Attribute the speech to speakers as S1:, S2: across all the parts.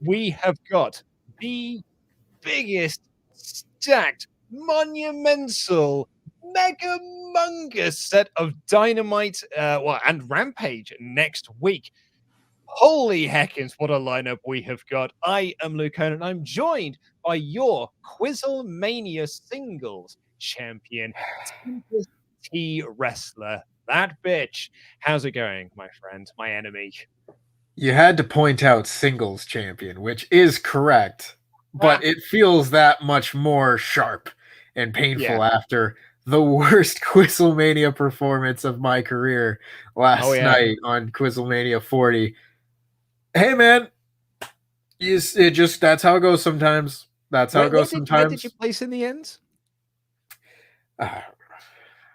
S1: we have got the biggest, stacked, monumental, mega-mongous set of Dynamite and Rampage next week. Holy heckins, what a lineup we have got. I am Luke Conan, and I'm joined by your Quizzlemania singles champion, Tempest T Wrestler. That bitch. How's it going, my friend, my enemy?
S2: You had to point out singles champion, which is correct, but it feels that much more sharp and painful after the worst Quizzlemania performance of my career last night on Quizzlemania 40. Hey, man, that's how it goes sometimes. That's how it goes sometimes.
S1: Where did you place in the end?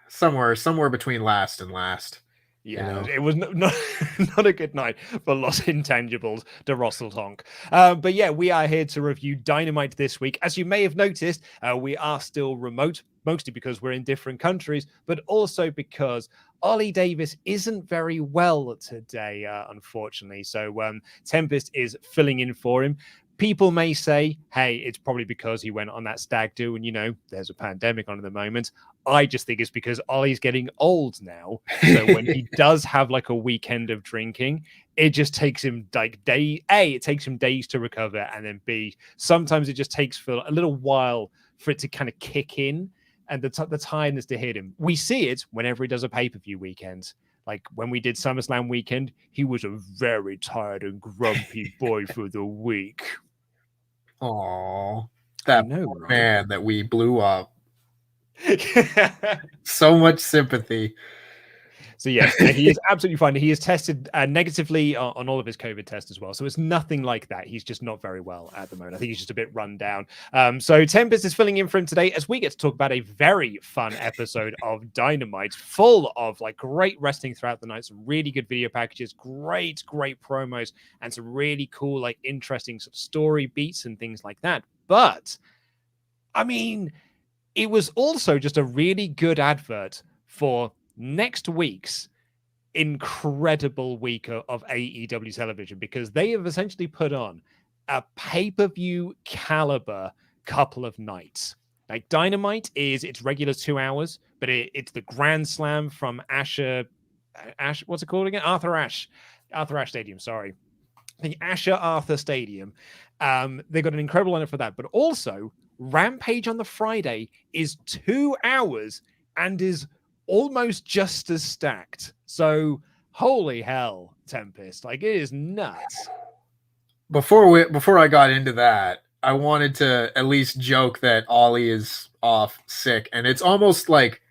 S2: Somewhere between last and last.
S1: Yeah, it was not a good night for Lost Intangibles to WrestleTalk. But yeah, we are here to review Dynamite this week. As you may have noticed, we are still remote, mostly because we're in different countries, but also because Ollie Davis isn't very well today, unfortunately. So Tempest is filling in for him. People may say, hey, it's probably because he went on that stag do and, there's a pandemic on at the moment. I just think it's because Ollie's getting old now. So when he does have like a weekend of drinking, it just takes him it takes him days to recover. And then B, sometimes it just takes for a little while for it to kind of kick in and the tiredness to hit him. We see it whenever he does a pay-per-view weekend. Like when we did SummerSlam weekend, he was a very tired and grumpy boy for the week.
S2: Oh, that man that we blew up. So much sympathy.
S1: So yes, he is absolutely fine. He is tested negatively on all of his COVID tests as well. So it's nothing like that. He's just not very well at the moment. I think he's just a bit run down. So Tempest is filling in for him today as we get to talk about a very fun episode of Dynamite, full of like great wrestling throughout the night, some really good video packages, great promos, and some really cool, like interesting sort of story beats and things like that. But I mean, it was also just a really good advert for next week's incredible week of AEW television, because they have essentially put on a pay-per-view caliber couple of nights. Like Dynamite is its regular 2 hours, but it's the Grand Slam from what's it called again? Arthur Ashe Stadium. Sorry, the Asher Arthur Stadium. They got an incredible lineup for that, but also Rampage on the Friday is 2 hours and is almost just as stacked. So holy hell, Tempest, like it is nuts.
S2: Before I got into that, I wanted to at least joke that Ollie is off sick, and it's almost like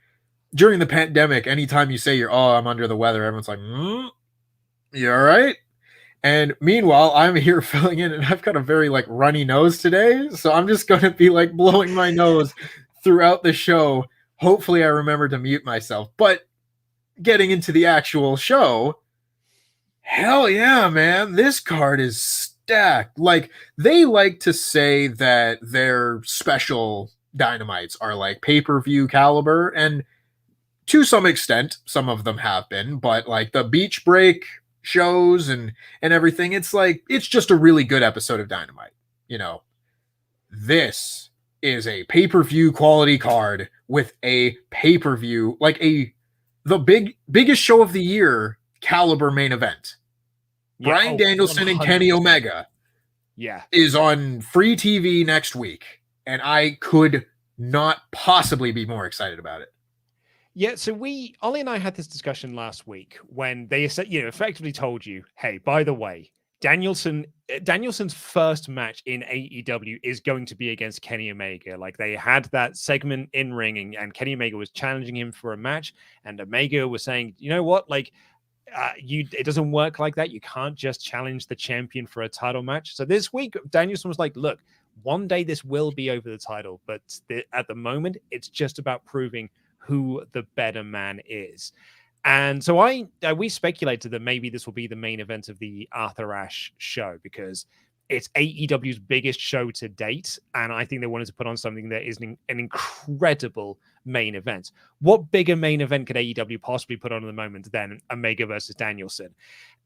S2: during the pandemic, anytime you say I'm under the weather, everyone's like, you all right? And meanwhile, I'm here filling in, and I've got a very like runny nose today, so I'm just going to be like blowing my nose throughout the show. Hopefully I remember to mute myself. But getting into the actual show, hell yeah, man. This card is stacked. Like, they like to say that their special Dynamites are like pay-per-view caliber, and to some extent, some of them have been, but like the beach break shows and everything, it's just a really good episode of Dynamite. This is a pay-per-view quality card with a pay-per-view, like the biggest show of the year caliber main event. Bryan Danielson 100%. And Kenny Omega is on free TV next week, and I could not possibly be more excited about it.
S1: Yeah, so Ollie and I had this discussion last week when they effectively told you, hey, by the way, Danielson's first match in AEW is going to be against Kenny Omega. Like, they had that segment in ring, and Kenny Omega was challenging him for a match, and Omega was saying, you know what, like, it doesn't work like that. You can't just challenge the champion for a title match. So this week, Danielson was like, look, one day this will be over the title, but at the moment, it's just about proving who the better man is. And so we speculated that maybe this will be the main event of the Arthur Ashe show, because it's AEW's biggest show to date, and I think they wanted to put on something that is an incredible main event. What bigger main event could AEW possibly put on at the moment than Omega versus Danielson?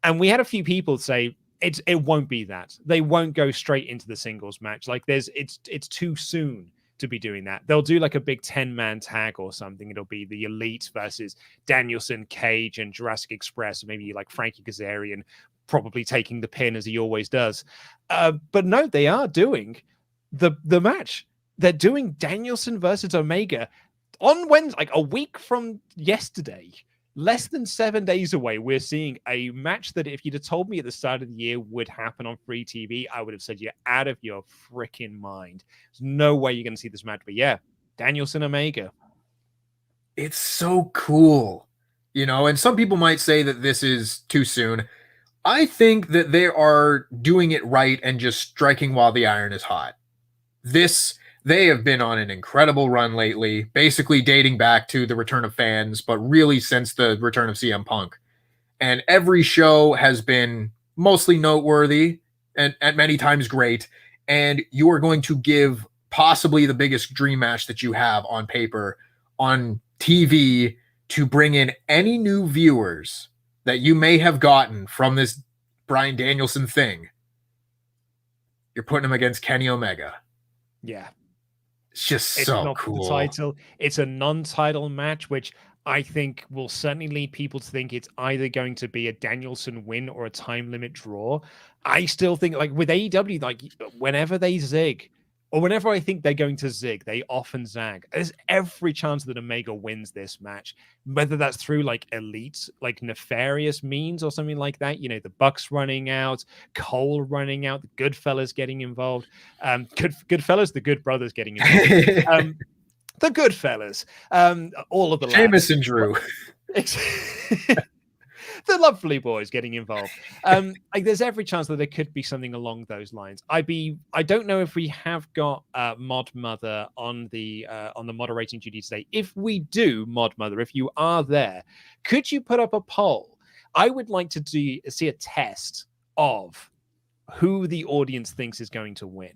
S1: And we had a few people say, it won't be that. They won't go straight into the singles match. Like it's too soon to be doing that. They'll do like a big 10-man tag or something. It'll be the Elite versus Danielson, Cage, and Jurassic Express. Maybe like Frankie Kazarian probably taking the pin as he always does. But no, they are doing the match. They're doing Danielson versus Omega on Wednesday, like a week from yesterday. Less than 7 days away, we're seeing a match that if you'd have told me at the start of the year would happen on free TV, I would have said you're out of your freaking mind. There's no way you're going to see this match. But yeah, Danielson Omega.
S2: It's so cool, and some people might say that this is too soon. I think that they are doing it right and just striking while the iron is hot. They have been on an incredible run lately, basically dating back to the return of fans, but really since the return of CM Punk. And every show has been mostly noteworthy and at many times great. And you are going to give possibly the biggest dream match that you have on paper, on TV, to bring in any new viewers that you may have gotten from this Bryan Danielson thing. You're putting him against Kenny Omega.
S1: Yeah.
S2: It's just
S1: it's
S2: so
S1: not
S2: cool.
S1: The title. It's a non-title match, which I think will certainly lead people to think it's either going to be a Danielson win or a time limit draw. I still think, like with AEW, like whenever they zig, or whenever I think they're going to zig, they often zag. There's every chance that Omega wins this match, whether that's through like elite, like nefarious means or something like that. The Bucks running out, Cole running out, the Goodfellas getting involved. Goodfellas, the Good Brothers getting involved. The Goodfellas, all of the
S2: Sheamus and Drew.
S1: The lovely boys getting involved. Like there's every chance that there could be something along those lines. I don't know if we have got Mod Mother on the moderating duty today. If we do, Mod Mother, if you are there, could you put up a poll? I would like to see a test of who the audience thinks is going to win.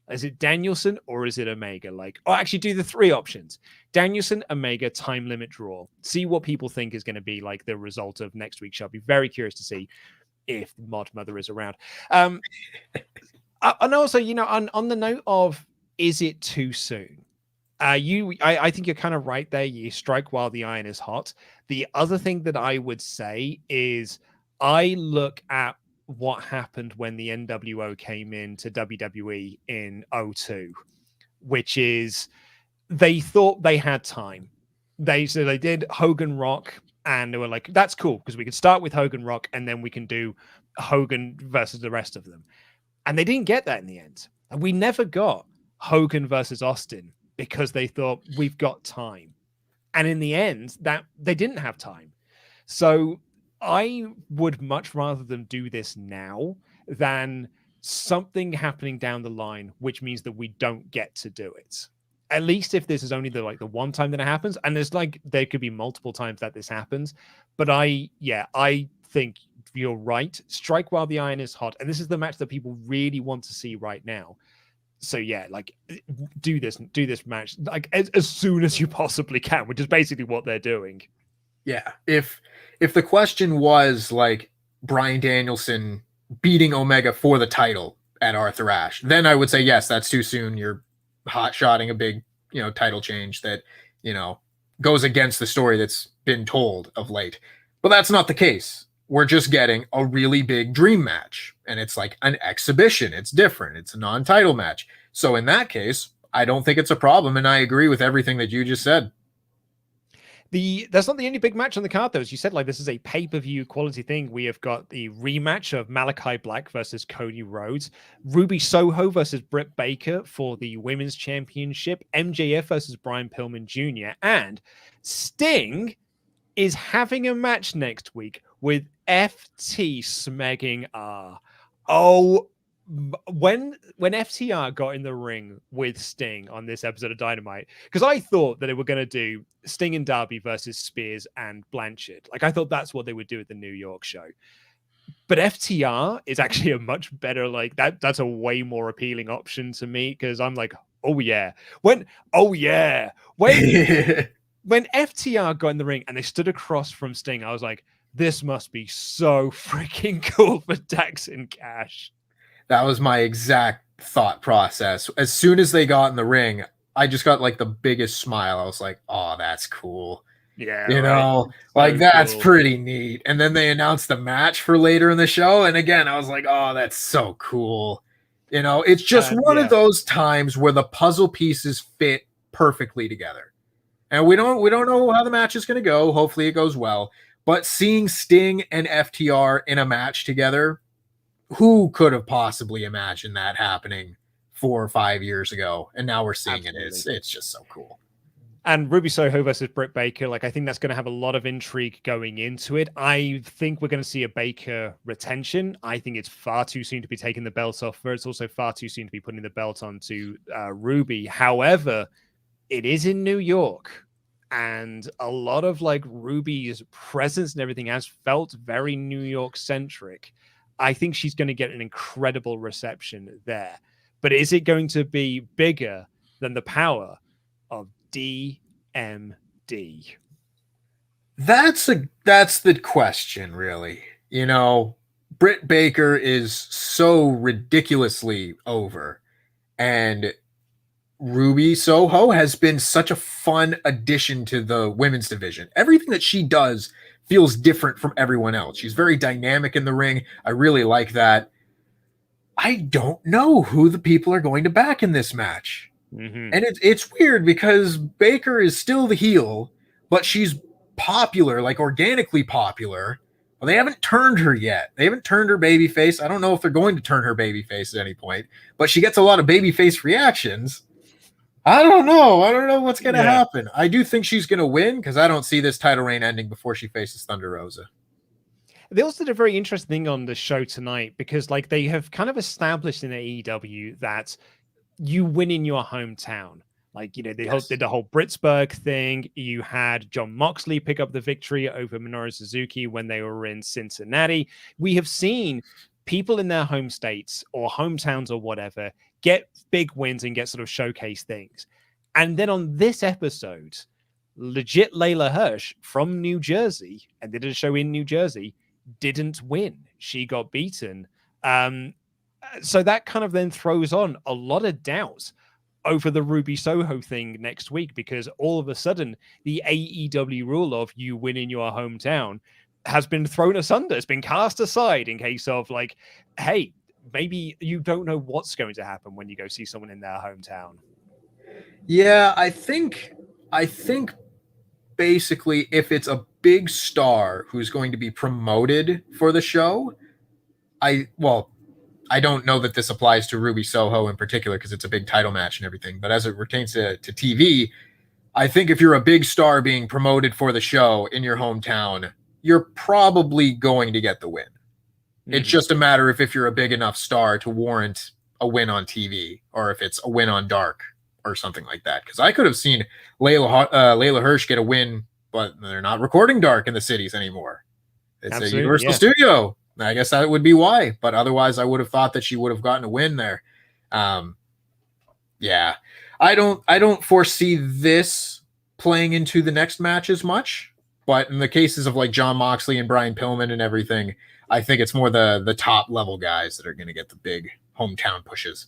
S1: Is it Danielson or is it Omega? Actually do the three options. Danielson, Omega, time limit draw. See what people think is going to be like the result of next week's show. I'll be very curious to see if Mod Mother is around. And also, on the note of, is it too soon? I think you're kind of right there. You strike while the iron is hot. The other thing that I would say is I look at what happened when the NWO came into WWE in 2002, which is they thought they had time. They did Hogan Rock, and they were like, that's cool because we could start with Hogan Rock and then we can do Hogan versus the rest of them. And they didn't get that in the end. And we never got Hogan versus Austin because they thought we've got time. And in the end, that they didn't have time. So I would much rather them do this now than something happening down the line, which means that we don't get to do it. At least if this is only the one time that it happens, and there could be multiple times that this happens. But I think you're right. Strike while the iron is hot, and this is the match that people really want to see right now. So yeah, do this match as soon as you possibly can, which is basically what they're doing.
S2: Yeah, if the question was Bryan Danielson beating Omega for the title at Arthur Ashe, then I would say yes, that's too soon. You're hot-shotting a big, title change that, goes against the story that's been told of late. But that's not the case. We're just getting a really big dream match, and it's like an exhibition. It's different. It's a non-title match. So in that case, I don't think it's a problem, and I agree with everything that you just said.
S1: That's not the only big match on the card, though. As you said, this is a pay-per-view quality thing. We have got the rematch of Malakai Black versus Cody Rhodes, Ruby Soho versus Britt Baker for the Women's Championship, MJF versus Brian Pillman Jr., and Sting is having a match next week with FT smegging R. Oh, when FTR got in the ring with Sting on this episode of Dynamite, because I thought that they were going to do Sting and Darby versus Spears and Blanchard. I thought that's what they would do at the New York show. But FTR is actually a much better, that's a way more appealing option to me, because I'm like, oh yeah. When FTR got in the ring and they stood across from Sting, I was like, this must be so freaking cool for Dax and Cash.
S2: That was my exact thought process. As soon as they got in the ring, I just got like the biggest smile. I was like, oh, that's cool.
S1: Yeah,
S2: you
S1: right.
S2: know,
S1: So
S2: like that's
S1: cool.
S2: pretty neat. And then they announced the match for later in the show. And again, I was like, oh, that's so cool. You know, it's just one of those times where the puzzle pieces fit perfectly together. And we don't know how the match is going to go. Hopefully it goes well. But seeing Sting and FTR in a match together, who could have possibly imagined that happening 4 or 5 years ago? And now we're seeing it. It's just so cool.
S1: And Ruby Soho versus Britt Baker, like I think that's going to have a lot of intrigue going into it. I think we're going to see a Baker retention. I think it's far too soon to be taking the belt off her. It's also far too soon to be putting the belt onto Ruby. However, it is in New York, and a lot of like Ruby's presence and everything has felt very New York centric. I think she's going to get an incredible reception there. But is it going to be bigger than the power of DMD?
S2: That's the question, really. You know, Britt Baker is so ridiculously over, and Ruby Soho has been such a fun addition to the women's division. Everything that she does feels different from everyone else. She's very dynamic in the ring. I really like that. I don't know who the people are going to back in this match.
S1: Mm-hmm.
S2: And it's weird because Baker is still the heel, but she's popular, like organically popular. Well, they haven't turned her yet. They haven't turned her babyface. I don't know if they're going to turn her babyface at any point, but she gets a lot of babyface reactions. I don't know. I don't know what's going to happen. I do think she's going to win because I don't see this title reign ending before she faces Thunder Rosa.
S1: They also did a very interesting thing on the show tonight because like they have kind of established in AEW that you win in your hometown. Like, you know, they did the whole Britsburg thing. You had John Moxley pick up the victory over Minoru Suzuki when they were in Cincinnati. We have seen people in their home states or hometowns or whatever get big wins and get sort of showcase things. And then on this episode, legit Layla Hirsch from New Jersey, and did a show in New Jersey, didn't win. She got beaten. So that kind of then throws on a lot of doubts over the Ruby Soho thing next week, because all of a sudden the AEW rule of you win in your hometown has been thrown asunder. It's been cast aside in case of like, hey, maybe you don't know what's going to happen when you go see someone in their hometown.
S2: Yeah, I think basically if it's a big star who's going to be promoted for the show, I don't know that this applies to Ruby Soho in particular because it's a big title match and everything, but as it pertains to TV, I think if you're a big star being promoted for the show in your hometown, you're probably going to get the win. Mm-hmm. It's just a matter of if you're a big enough star to warrant a win on TV or if it's a win on Dark or something like that. Because I could have seen Layla Hirsch get a win, but they're not recording Dark in the cities anymore. It's a Universal Studio. I guess that would be why, but otherwise I would have thought that she would have gotten a win there. Yeah, I don't foresee this playing into the next match as much, but in the cases of like Jon Moxley and Brian Pillman and everything, I think it's more the top level guys that are going to get the big hometown pushes.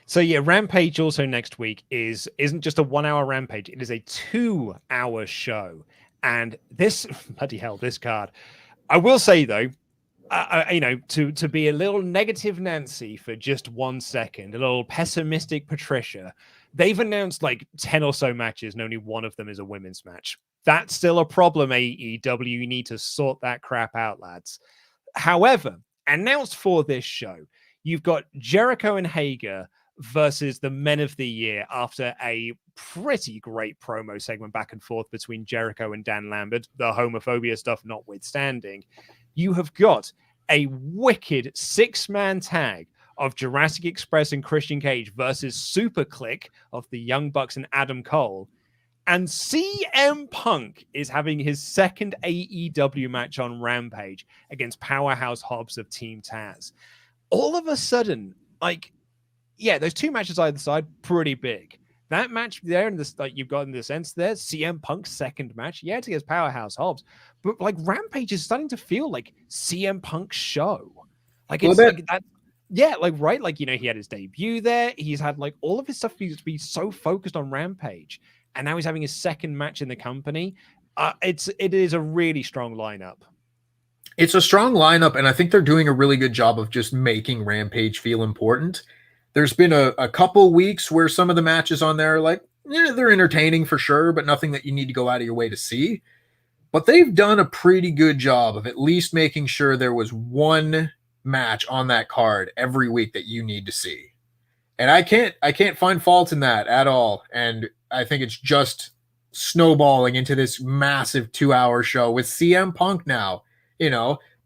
S1: So yeah, Rampage also next week isn't just a 1 hour Rampage. It is a 2 hour show. And this, bloody hell, this card, I will say though, to be a little negative Nancy for just 1 second, a little pessimistic Patricia, they've announced like 10 or so matches and only one of them is a women's match. That's still a problem, AEW. You need to sort that crap out, lads. However, announced for this show, you've got Jericho and Hager versus the Men of the Year after a pretty great promo segment back and forth between Jericho and Dan Lambert, the homophobia stuff notwithstanding. You have got a wicked 6-man tag of Jurassic Express and Christian Cage versus Super Click of the Young Bucks and Adam Cole. And CM Punk is having his second AEW match on Rampage against Powerhouse Hobbs of Team Taz. All of a sudden, like, yeah, those two matches either side, pretty big. that match there, and this like you've got in the sense there, CM Punk's second match, yeah, it's against Powerhouse Hobbs, but like Rampage is starting to feel like CM Punk's show. Like it's like that, yeah, like right, like he had his debut there. He's had like all of his stuff be so focused on Rampage, and now he's having his second match in the company. It is a really strong lineup.
S2: It's a strong lineup, and I think they're doing a really good job of just making Rampage feel important. There's been a couple weeks where some of the matches on there are like, yeah, they're entertaining for sure, but nothing that you need to go out of your way to see. But they've done a pretty good job of at least making sure there was one match on that card every week that you need to see. And I can't find fault in that at all. And I think it's just snowballing into this massive 2-hour show with CM Punk now.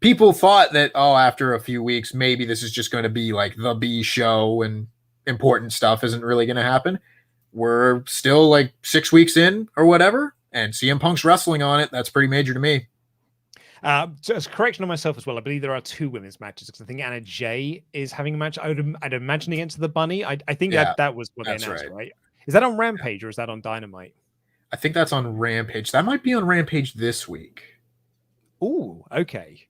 S2: People thought that, after a few weeks, maybe this is just going to be like the B show and important stuff isn't really going to happen. We're still like 6 weeks in or whatever, and CM Punk's wrestling on it. That's pretty major to me.
S1: So as a correction on myself as well, I believe there are 2 women's matches because I think Anna Jay is having a match. I'd imagine against the Bunny. I think that was what they announced, right? Is that on Rampage or is that on Dynamite?
S2: I think that's on Rampage. That might be on Rampage this week.
S1: Ooh, okay.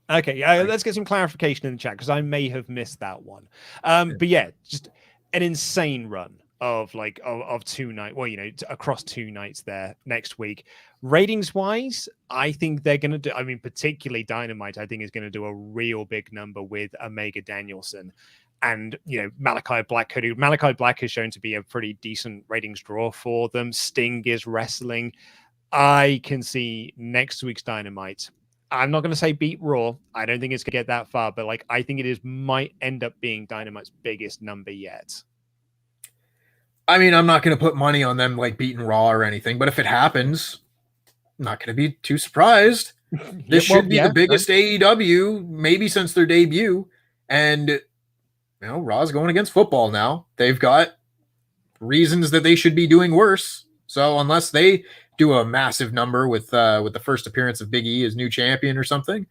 S1: Let's get some clarification in the chat because I may have missed that one. But yeah, just an insane run of 2 nights. Well, across 2 nights there next week. Ratings wise, I think they're going to do. I mean, particularly Dynamite, I think is going to do a real big number with Omega Danielson. And, Malakai Black. Malakai Black has shown to be a pretty decent ratings draw for them. Sting is wrestling. I can see next week's Dynamite. I'm not going to say beat Raw. I don't think it's going to get that far, but I think it might end up being Dynamite's biggest number yet.
S2: I mean, I'm not going to put money on them beating Raw or anything, but if it happens, I'm not going to be too surprised. This should be the biggest AEW maybe since their debut. And, Raw's going against football now. They've got reasons that they should be doing worse. So unless they do a massive number with the first appearance of Big E as new champion or something,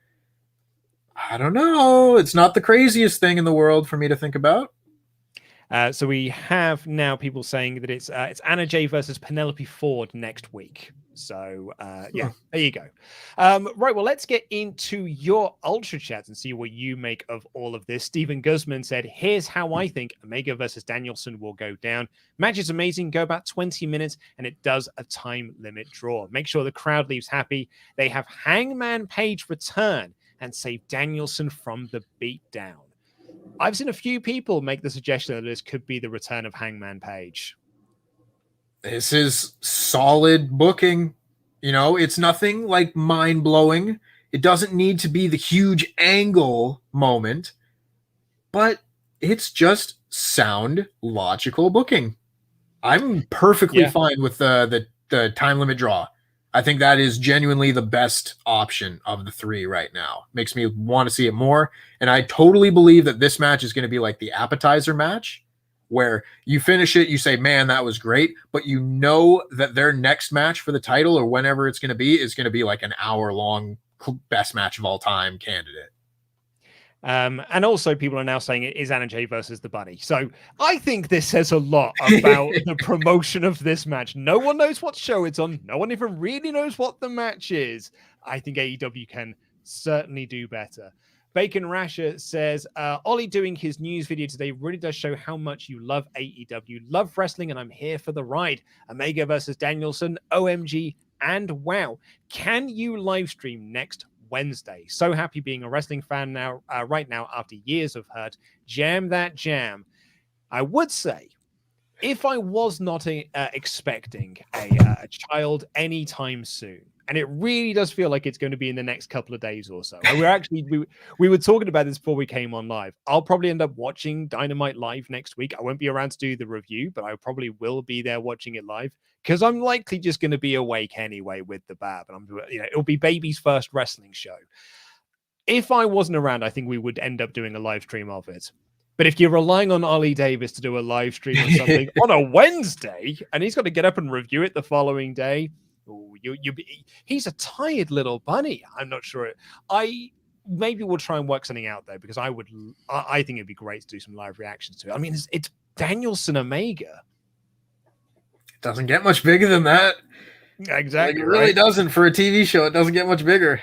S2: I don't know. It's not the craziest thing in the world for me to think about.
S1: So we have now people saying that it's Anna Jay versus Penelope Ford next week. So there you go. Right, well, let's get into your Ultra Chats and see what you make of all of this. Stephen Guzman said, here's how I think Omega versus Danielson will go down. Match is amazing, go about 20 minutes, and it does a time limit draw. Make sure the crowd leaves happy. They have Hangman Page return and save Danielson from the beatdown. I've seen a few people make the suggestion that this could be the return of Hangman Page.
S2: This is solid booking. It's nothing mind-blowing. It doesn't need to be the huge angle moment, but it's just sound, logical booking. I'm perfectly fine with the time limit draw. I think that is genuinely the best option of the 3 right now. Makes me want to see it more. And I totally believe that this match is going to be like the appetizer match, where you finish it, you say, man, that was great. But that their next match for the title or whenever it's going to be like an hour-long best match of all time candidate.
S1: And also people are now saying it is Anna Jay versus the Bunny. So I think this says a lot about the promotion of this match. No one knows what show it's on. No one even really knows what the match is. I think AEW can certainly do better. Bacon Rasher says, Ollie doing his news video today really does show how much you love AEW, love wrestling, and I'm here for the ride. Omega versus Danielson, OMG, and wow. Can you live stream next Wednesday? So happy being a wrestling fan now, right now, after years of hurt. Jam that jam. I would say, if I was not expecting a child anytime soon, and it really does feel like it's going to be in the next couple of days or so. We were talking about this before we came on live. I'll probably end up watching Dynamite live next week. I won't be around to do the review, but I probably will be there watching it live because I'm likely just going to be awake anyway with the Bab, and it'll be baby's first wrestling show. If I wasn't around, I think we would end up doing a live stream of it. But if you're relying on Ollie Davis to do a live stream or something on a Wednesday, and he's got to get up and review it the following day, he's a tired little bunny. I'm not sure. Maybe we'll try and work something out though, because I think it'd be great to do some live reactions to it. I mean, it's Danielson Omega.
S2: Doesn't get much bigger than that.
S1: Exactly.
S2: It really doesn't for a TV show. It doesn't get much bigger.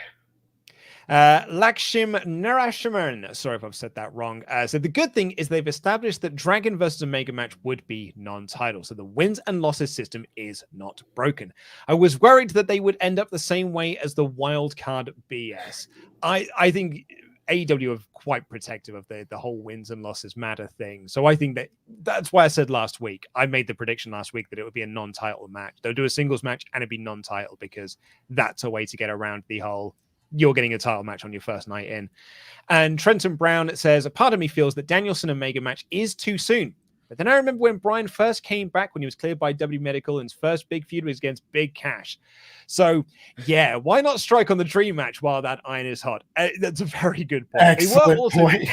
S1: Lakshim Narashaman, sorry if I've said that wrong, said the good thing is they've established that Dragon versus Omega match would be non-title, so the wins and losses system is not broken. I was worried that they would end up the same way as the wild card BS. I think AEW are quite protective of the whole wins and losses matter thing, so I think that's why I said last week, I made the prediction last week that it would be a non-title match. They'll do a singles match and it'd be non-title because that's a way to get around the whole you're getting a title match on your first night in. And Trenton Brown says, a part of me feels that Danielson and Omega match is too soon. But then I remember when Bryan first came back when he was cleared by W Medical and his first big feud was against Big Cash. So, yeah, why not strike on the dream match while that iron is hot? That's a very good point.
S2: Excellent point.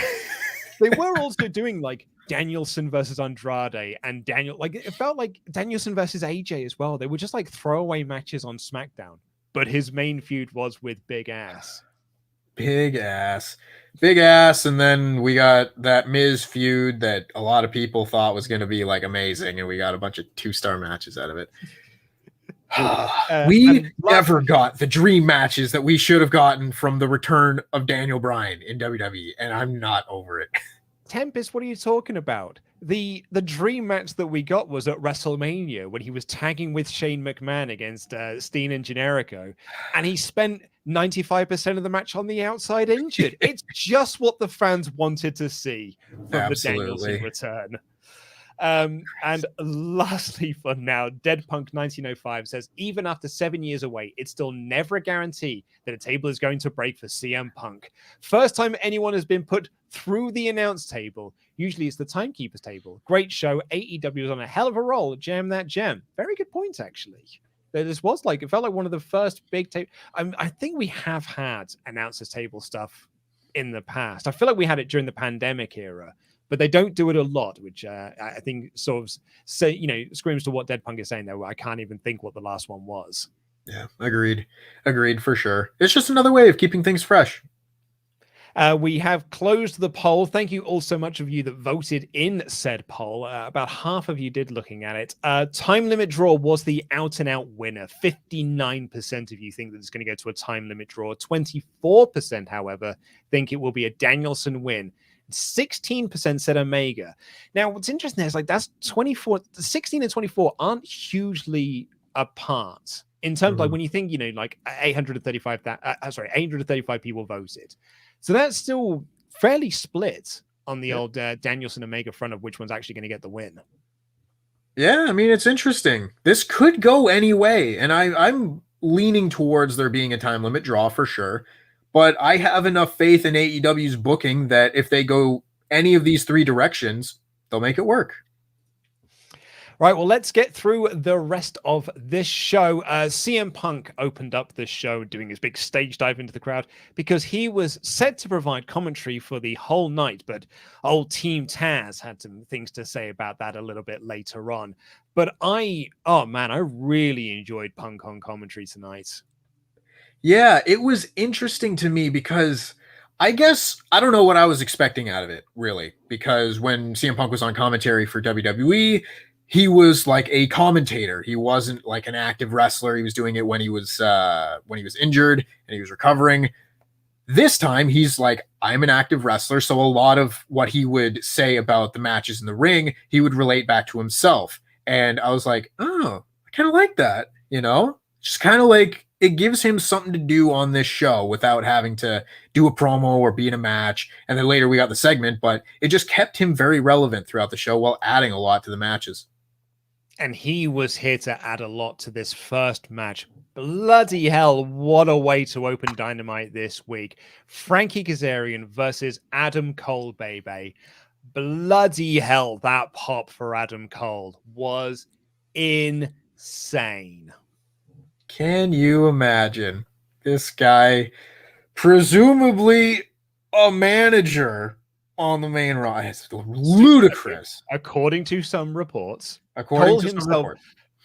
S1: They were also doing like Danielson versus Andrade and it felt like Danielson versus AJ as well. They were just like throwaway matches on SmackDown. But his main feud was with Big Ass.
S2: Big Ass. And then we got that Miz feud that a lot of people thought was going to be like amazing. And we got a bunch of 2-star matches out of it. We never got the dream matches that we should have gotten from the return of Daniel Bryan in WWE. And I'm not over it.
S1: Tempest, what are you talking about? The dream match that we got was at WrestleMania when he was tagging with Shane McMahon against Steen and Jericho, and he spent 95% of the match on the outside injured. It's just what the fans wanted to see from the Danielson return. And lastly for now, Dead Punk 1905 says, even after 7 years away, it's still never a guarantee that a table is going to break for CM Punk. First time anyone has been put through the announce table. Usually it's the timekeeper's table. Great show. AEW is on a hell of a roll. Jam that gem. Very good point, actually. This was like, it felt like one of the first big tape. I think we have had announcers table stuff in the past. I feel like we had it during the pandemic era, but they don't do it a lot, which I think sort of screams to what Dead Punk is saying there. I can't even think what the last one was.
S2: Yeah, agreed for sure. It's just another way of keeping things fresh.
S1: We have closed the poll. Thank you all so much of you that voted in said poll. About half of you did looking at it. Time limit draw was the out and out winner. 59% of you think that it's going to go to a time limit draw. 24%, however, think it will be a Danielson win. 16% said Omega. Now, what's interesting is like that's 24, 16 and 24 aren't hugely apart in terms of like when you think, like 835 people voted. So that's still fairly split on the old Danielson Omega front of which one's actually going to get the win.
S2: Yeah, I mean, it's interesting. This could go any way, and I'm leaning towards there being a time limit draw for sure. But I have enough faith in AEW's booking that if they go any of these three directions, they'll make it work.
S1: Right, well, let's get through the rest of this show. CM Punk opened up this show doing his big stage dive into the crowd because he was set to provide commentary for the whole night, but old Team Taz had some things to say about that a little bit later on. But I really enjoyed Punk on commentary tonight.
S2: Yeah, it was interesting to me because I guess I don't know what I was expecting out of it, really, because when CM Punk was on commentary for WWE, he was like a commentator. He wasn't like an active wrestler. He was doing it when he was injured and he was recovering. This time he's like, I'm an active wrestler. So a lot of what he would say about the matches in the ring, he would relate back to himself. And I was like, oh, I kind of like that, just kind of like it gives him something to do on this show without having to do a promo or be in a match. And then later we got the segment, but it just kept him very relevant throughout the show while adding a lot to the matches.
S1: And he was here to add a lot to this first match. Bloody hell, what a way to open Dynamite this week. Frankie Kazarian versus Adam Cole, baby. Bloody hell, that pop for Adam Cole was insane.
S2: Can you imagine this guy, presumably a manager on the main roster? It's ludicrous.
S1: According to some reports.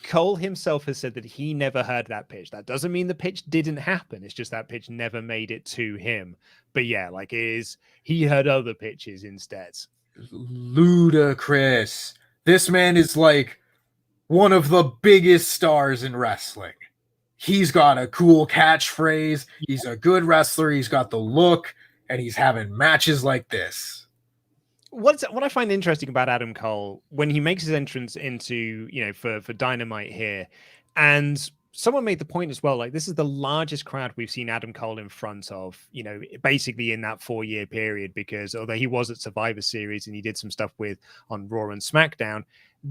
S1: Cole himself has said that he never heard that pitch. That doesn't mean the pitch didn't happen. It's just that pitch never made it to him. But yeah, like he heard other pitches instead.
S2: Ludicrous. This man is like one of the biggest stars in wrestling. He's got a cool catchphrase. He's a good wrestler. He's got the look, and he's having matches like this.
S1: What I find interesting about Adam Cole when he makes his entrance into, for Dynamite here, and someone made the point as well, like this is the largest crowd we've seen Adam Cole in front of, basically in that 4-year period, because although he was at Survivor Series and he did some stuff on Raw and SmackDown,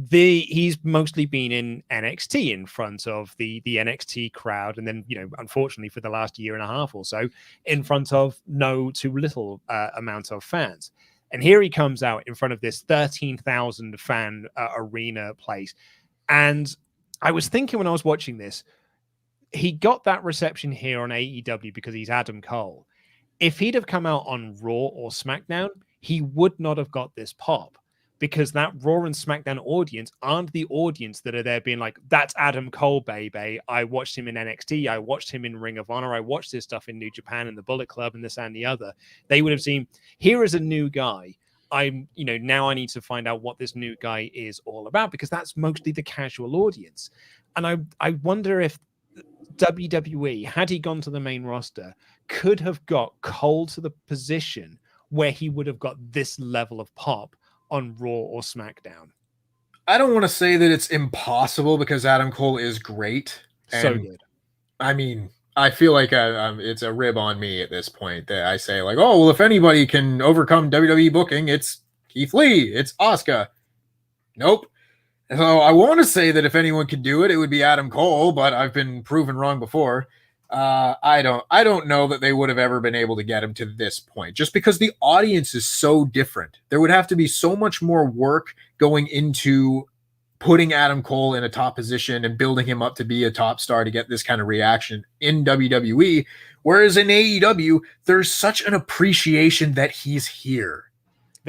S1: he's mostly been in NXT in front of the NXT crowd, and then unfortunately for the last year and a half or so in front of no too little amount of fans. And here he comes out in front of this 13,000 fan arena place. And I was thinking when I was watching this, he got that reception here on AEW because he's Adam Cole. If he'd have come out on Raw or SmackDown, he would not have got this pop, because that Raw and SmackDown audience aren't the audience that are there being like, that's Adam Cole, baby. I watched him in NXT. I watched him in Ring of Honor. I watched his stuff in New Japan and the Bullet Club and this and the other. They would have seen, here is a new guy. Now I need to find out what this new guy is all about, because that's mostly the casual audience. And I wonder if WWE, had he gone to the main roster, could have got Cole to the position where he would have got this level of pop on Raw or SmackDown.
S2: I don't want to say that it's impossible, because Adam Cole is great.
S1: So good.
S2: I mean, I feel like it's a rib on me at this point that I say like, oh, well, if anybody can overcome WWE booking, it's Keith Lee, it's Asuka. Nope. So I want to say that if anyone could do it, it would be Adam Cole, but I've been proven wrong before. I don't know that they would have ever been able to get him to this point, just because the audience is so different. There would have to be so much more work going into putting Adam Cole in a top position and building him up to be a top star to get this kind of reaction in WWE. Whereas in AEW, there's such an appreciation that he's here.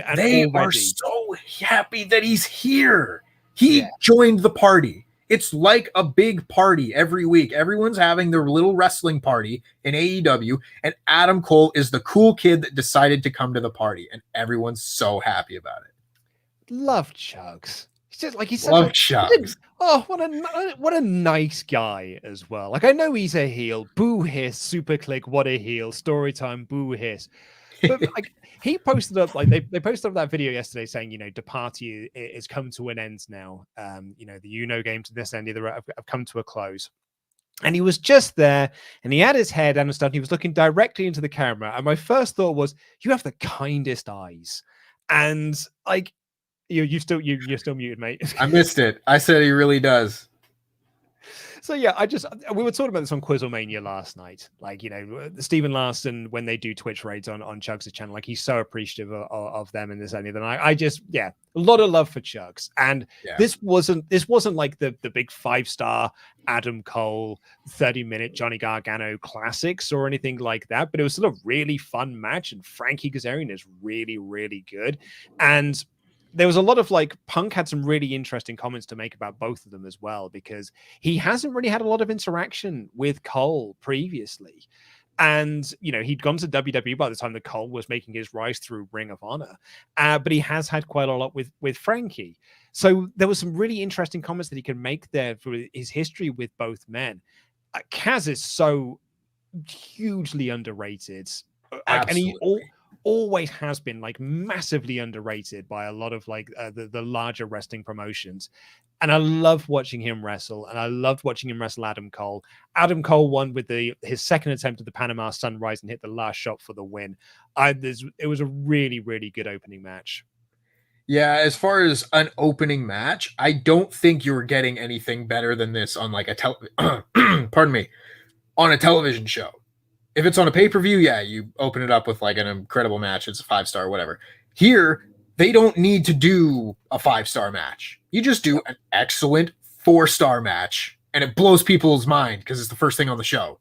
S2: And they are so happy that he's here. He joined the party. It's like a big party every week. Everyone's having their little wrestling party in AEW, and Adam Cole is the cool kid that decided to come to the party, and everyone's so happy about it.
S1: Love Chugs. He's just like, he's
S2: love Chugs.
S1: Oh, what a nice guy as well. Like, I know he's a heel. Boo hiss, super click, what a heel. Story time, boo hiss. But like, he posted up, like they posted up that video yesterday saying, the party is come to an end now. The game to this end either have come to a close. And he was just there, and he had his hair down and stuff. And he was looking directly into the camera. And my first thought was, you have the kindest eyes. And like, you're still muted, mate.
S2: I missed it. I said he really does.
S1: So yeah, we were talking about this on Quizzlemania last night. Like, Stephen Larson, when they do Twitch raids on Chugs' channel, like, he's so appreciative of them and this and that. A lot of love for Chugs. And this wasn't like the big 5-star Adam Cole 30-minute Johnny Gargano classics or anything like that, but it was still a really fun match, and Frankie Kazarian is really, really good. And there was a lot of like, Punk had some really interesting comments to make about both of them as well, because he hasn't really had a lot of interaction with Cole previously. And, he'd gone to WWE by the time that Cole was making his rise through Ring of Honor. But he has had quite a lot with Frankie. So there was some really interesting comments that he could make there for his history with both men. Kaz is so hugely underrated. And he always has been like massively underrated by a lot of like the larger wrestling promotions. And I love watching him wrestle, and I loved watching him wrestle Adam Cole. Adam Cole won with his second attempt at the Panama Sunrise and hit the last shot for the win. It was a really, really good opening match.
S2: Yeah, as far as an opening match, I don't think you were getting anything better than this on like pardon me, on a television show. If it's on a pay-per-view, you open it up with like an incredible match. It's a 5-star, whatever. Here, they don't need to do a 5-star match. You just do an excellent 4-star match, and it blows people's mind because it's the first thing on the show.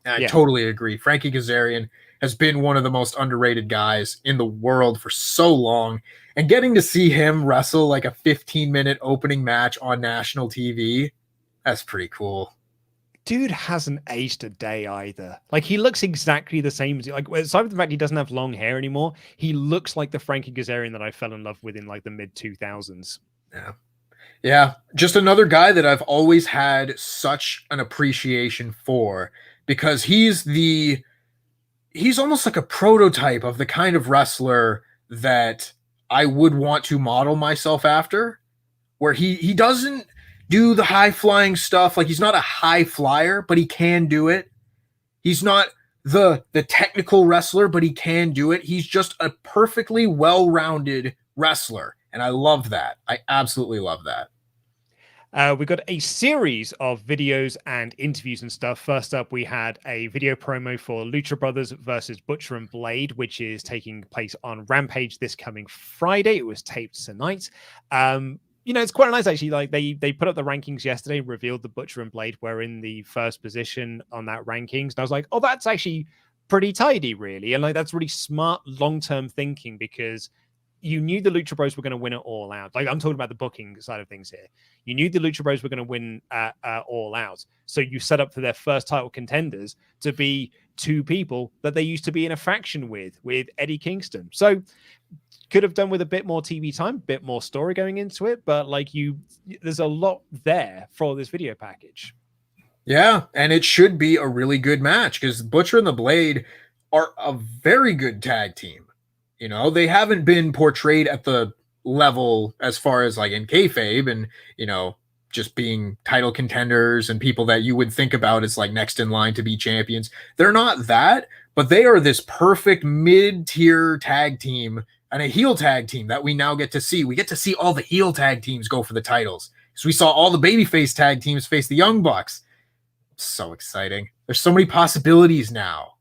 S2: And I totally agree. Frankie Kazarian has been one of the most underrated guys in the world for so long, and getting to see him wrestle like a 15-minute opening match on national TV, that's pretty cool.
S1: Dude hasn't aged a day either. Like, he looks exactly the same. Like, aside from the fact he doesn't have long hair anymore, he looks like the Frankie Kazarian that I fell in love with in like the mid 2000s.
S2: Yeah. Yeah, just another guy that I've always had such an appreciation for, because he's almost like a prototype of the kind of wrestler that I would want to model myself after, where he doesn't do the high flying stuff. Like, he's not a high flyer, but he can do it. He's not the technical wrestler, but he can do it. He's just a perfectly well-rounded wrestler, and I love that. I absolutely love that.
S1: We got a series of videos and interviews and stuff. First up, we had a video promo for Lucha Brothers versus Butcher and Blade, which is taking place on Rampage this coming Friday. It was taped tonight. It's quite nice, actually. Like, they put up the rankings yesterday, revealed the Butcher and Blade were in the first position on that rankings. And I was like, oh, that's actually pretty tidy, really. And like, that's really smart long-term thinking, because you knew the Lucha Bros were going to win it all out. Like, I'm talking about the booking side of things here. You knew the Lucha Bros were going to win all out. So you set up for their first title contenders to be two people that they used to be in a faction with Eddie Kingston. So could have done with a bit more TV time, a bit more story going into it. But like, there's a lot there for this video package.
S2: Yeah, and it should be a really good match, because Butcher and the Blade are a very good tag team. You know, they haven't been portrayed at the level as far as like in kayfabe and, just being title contenders and people that you would think about as like next in line to be champions. They're not that, but they are this perfect mid-tier tag team and a heel tag team that we now get to see. We get to see all the heel tag teams go for the titles. So we saw all the babyface tag teams face the Young Bucks. So exciting. There's so many possibilities now.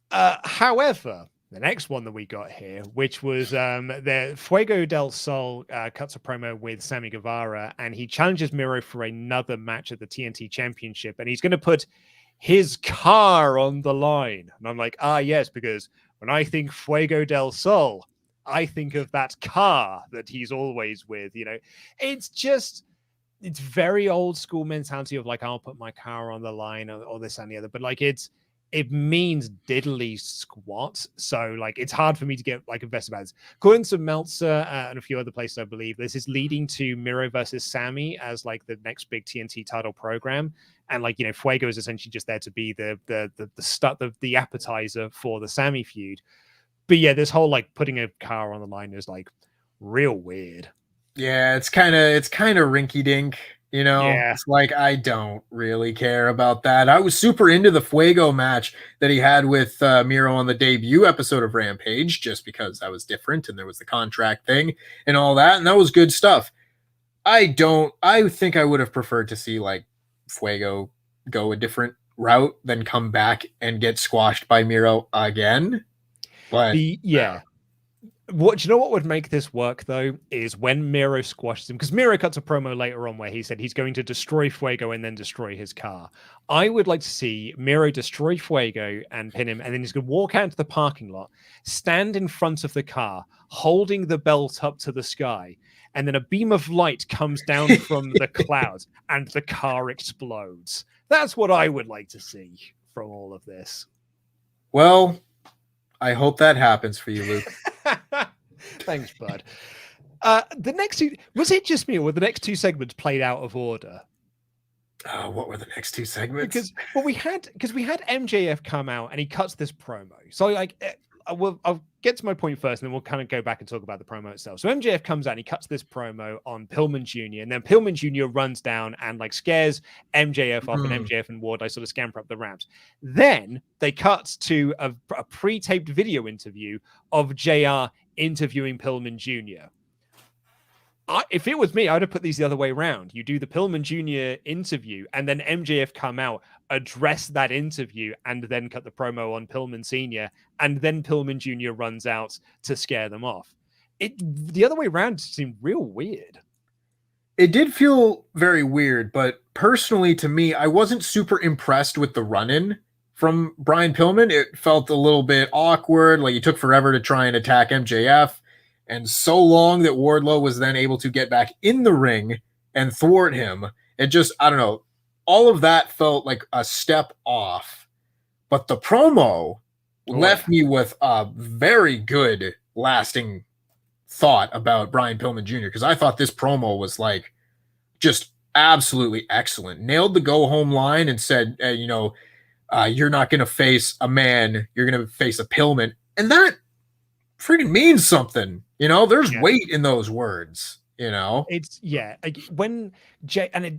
S1: However, the next one that we got here, which was the Fuego del Sol cuts a promo with Sammy Guevara, and he challenges Miro for another match at the TNT Championship, and he's going to put his car on the line. And I'm like, yes, because when I think Fuego del Sol, I think of that car that he's always with. It's very old school mentality of like, I'll put my car on the line or this and the other, but like, it means diddly squat. So like, it's hard for me to get like invested about this. According to Meltzer and a few other places, I believe this is leading to Miro versus Sammy as like the next big TNT title program. And like, Fuego is essentially just there to be the appetizer for the Sammy feud. But yeah, this whole like putting a car on the line is like real weird.
S2: Yeah, it's kind of rinky dink.
S1: Yeah.
S2: It's like, I don't really care about that. I was super into the Fuego match that he had with Miro on the debut episode of Rampage, just because that was different and there was the contract thing and all that. And that was good stuff. I think I would have preferred to see like Fuego go a different route than come back and get squashed by Miro again. But
S1: What do you know what would make this work though is when Miro squashes him, because Miro cuts a promo later on where he said he's going to destroy Fuego and then destroy his car. I would like to see Miro destroy Fuego and pin him, and then he's going to walk out into the parking lot, stand in front of the car, holding the belt up to the sky, and then a beam of light comes down from the clouds and the car explodes. That's what I would like to see from all of this.
S2: Well, I hope that happens for you, Luke.
S1: Thanks, bud. The next two, was it just me or were the next two segments played out of order?
S2: What were the next two segments?
S1: Because we had MJF come out and he cuts this promo. So like, I'll get to my point first, and then we'll kind of go back and talk about the promo itself. So MJF comes out and he cuts this promo on Pillman Jr., and then Pillman Jr. runs down and like scares MJF off, and MJF and Wardlow sort of scamper up the ramps. Then they cut to a pre-taped video interview of JR interviewing Pillman Jr. If it was me, I'd have put these the other way around. You do the Pillman Jr. interview, and then MJF come out, address that interview, and then cut the promo on Pillman Sr., and then Pillman Jr. runs out to scare them off. The other way around seemed real weird.
S2: It did feel very weird, but personally to me, I wasn't super impressed with the run-in from Brian Pillman. It felt a little bit awkward, like he took forever to try and attack MJF. And so long that Wardlow was then able to get back in the ring and thwart him. It just, I don't know, all of that felt like a step off. But the promo left me with a very good lasting thought about Brian Pillman Jr. because I thought this promo was like just absolutely excellent. Nailed the go home line and said, you're not going to face a man, you're going to face a Pillman. And that freaking means something. There's weight in those words.
S1: It's like when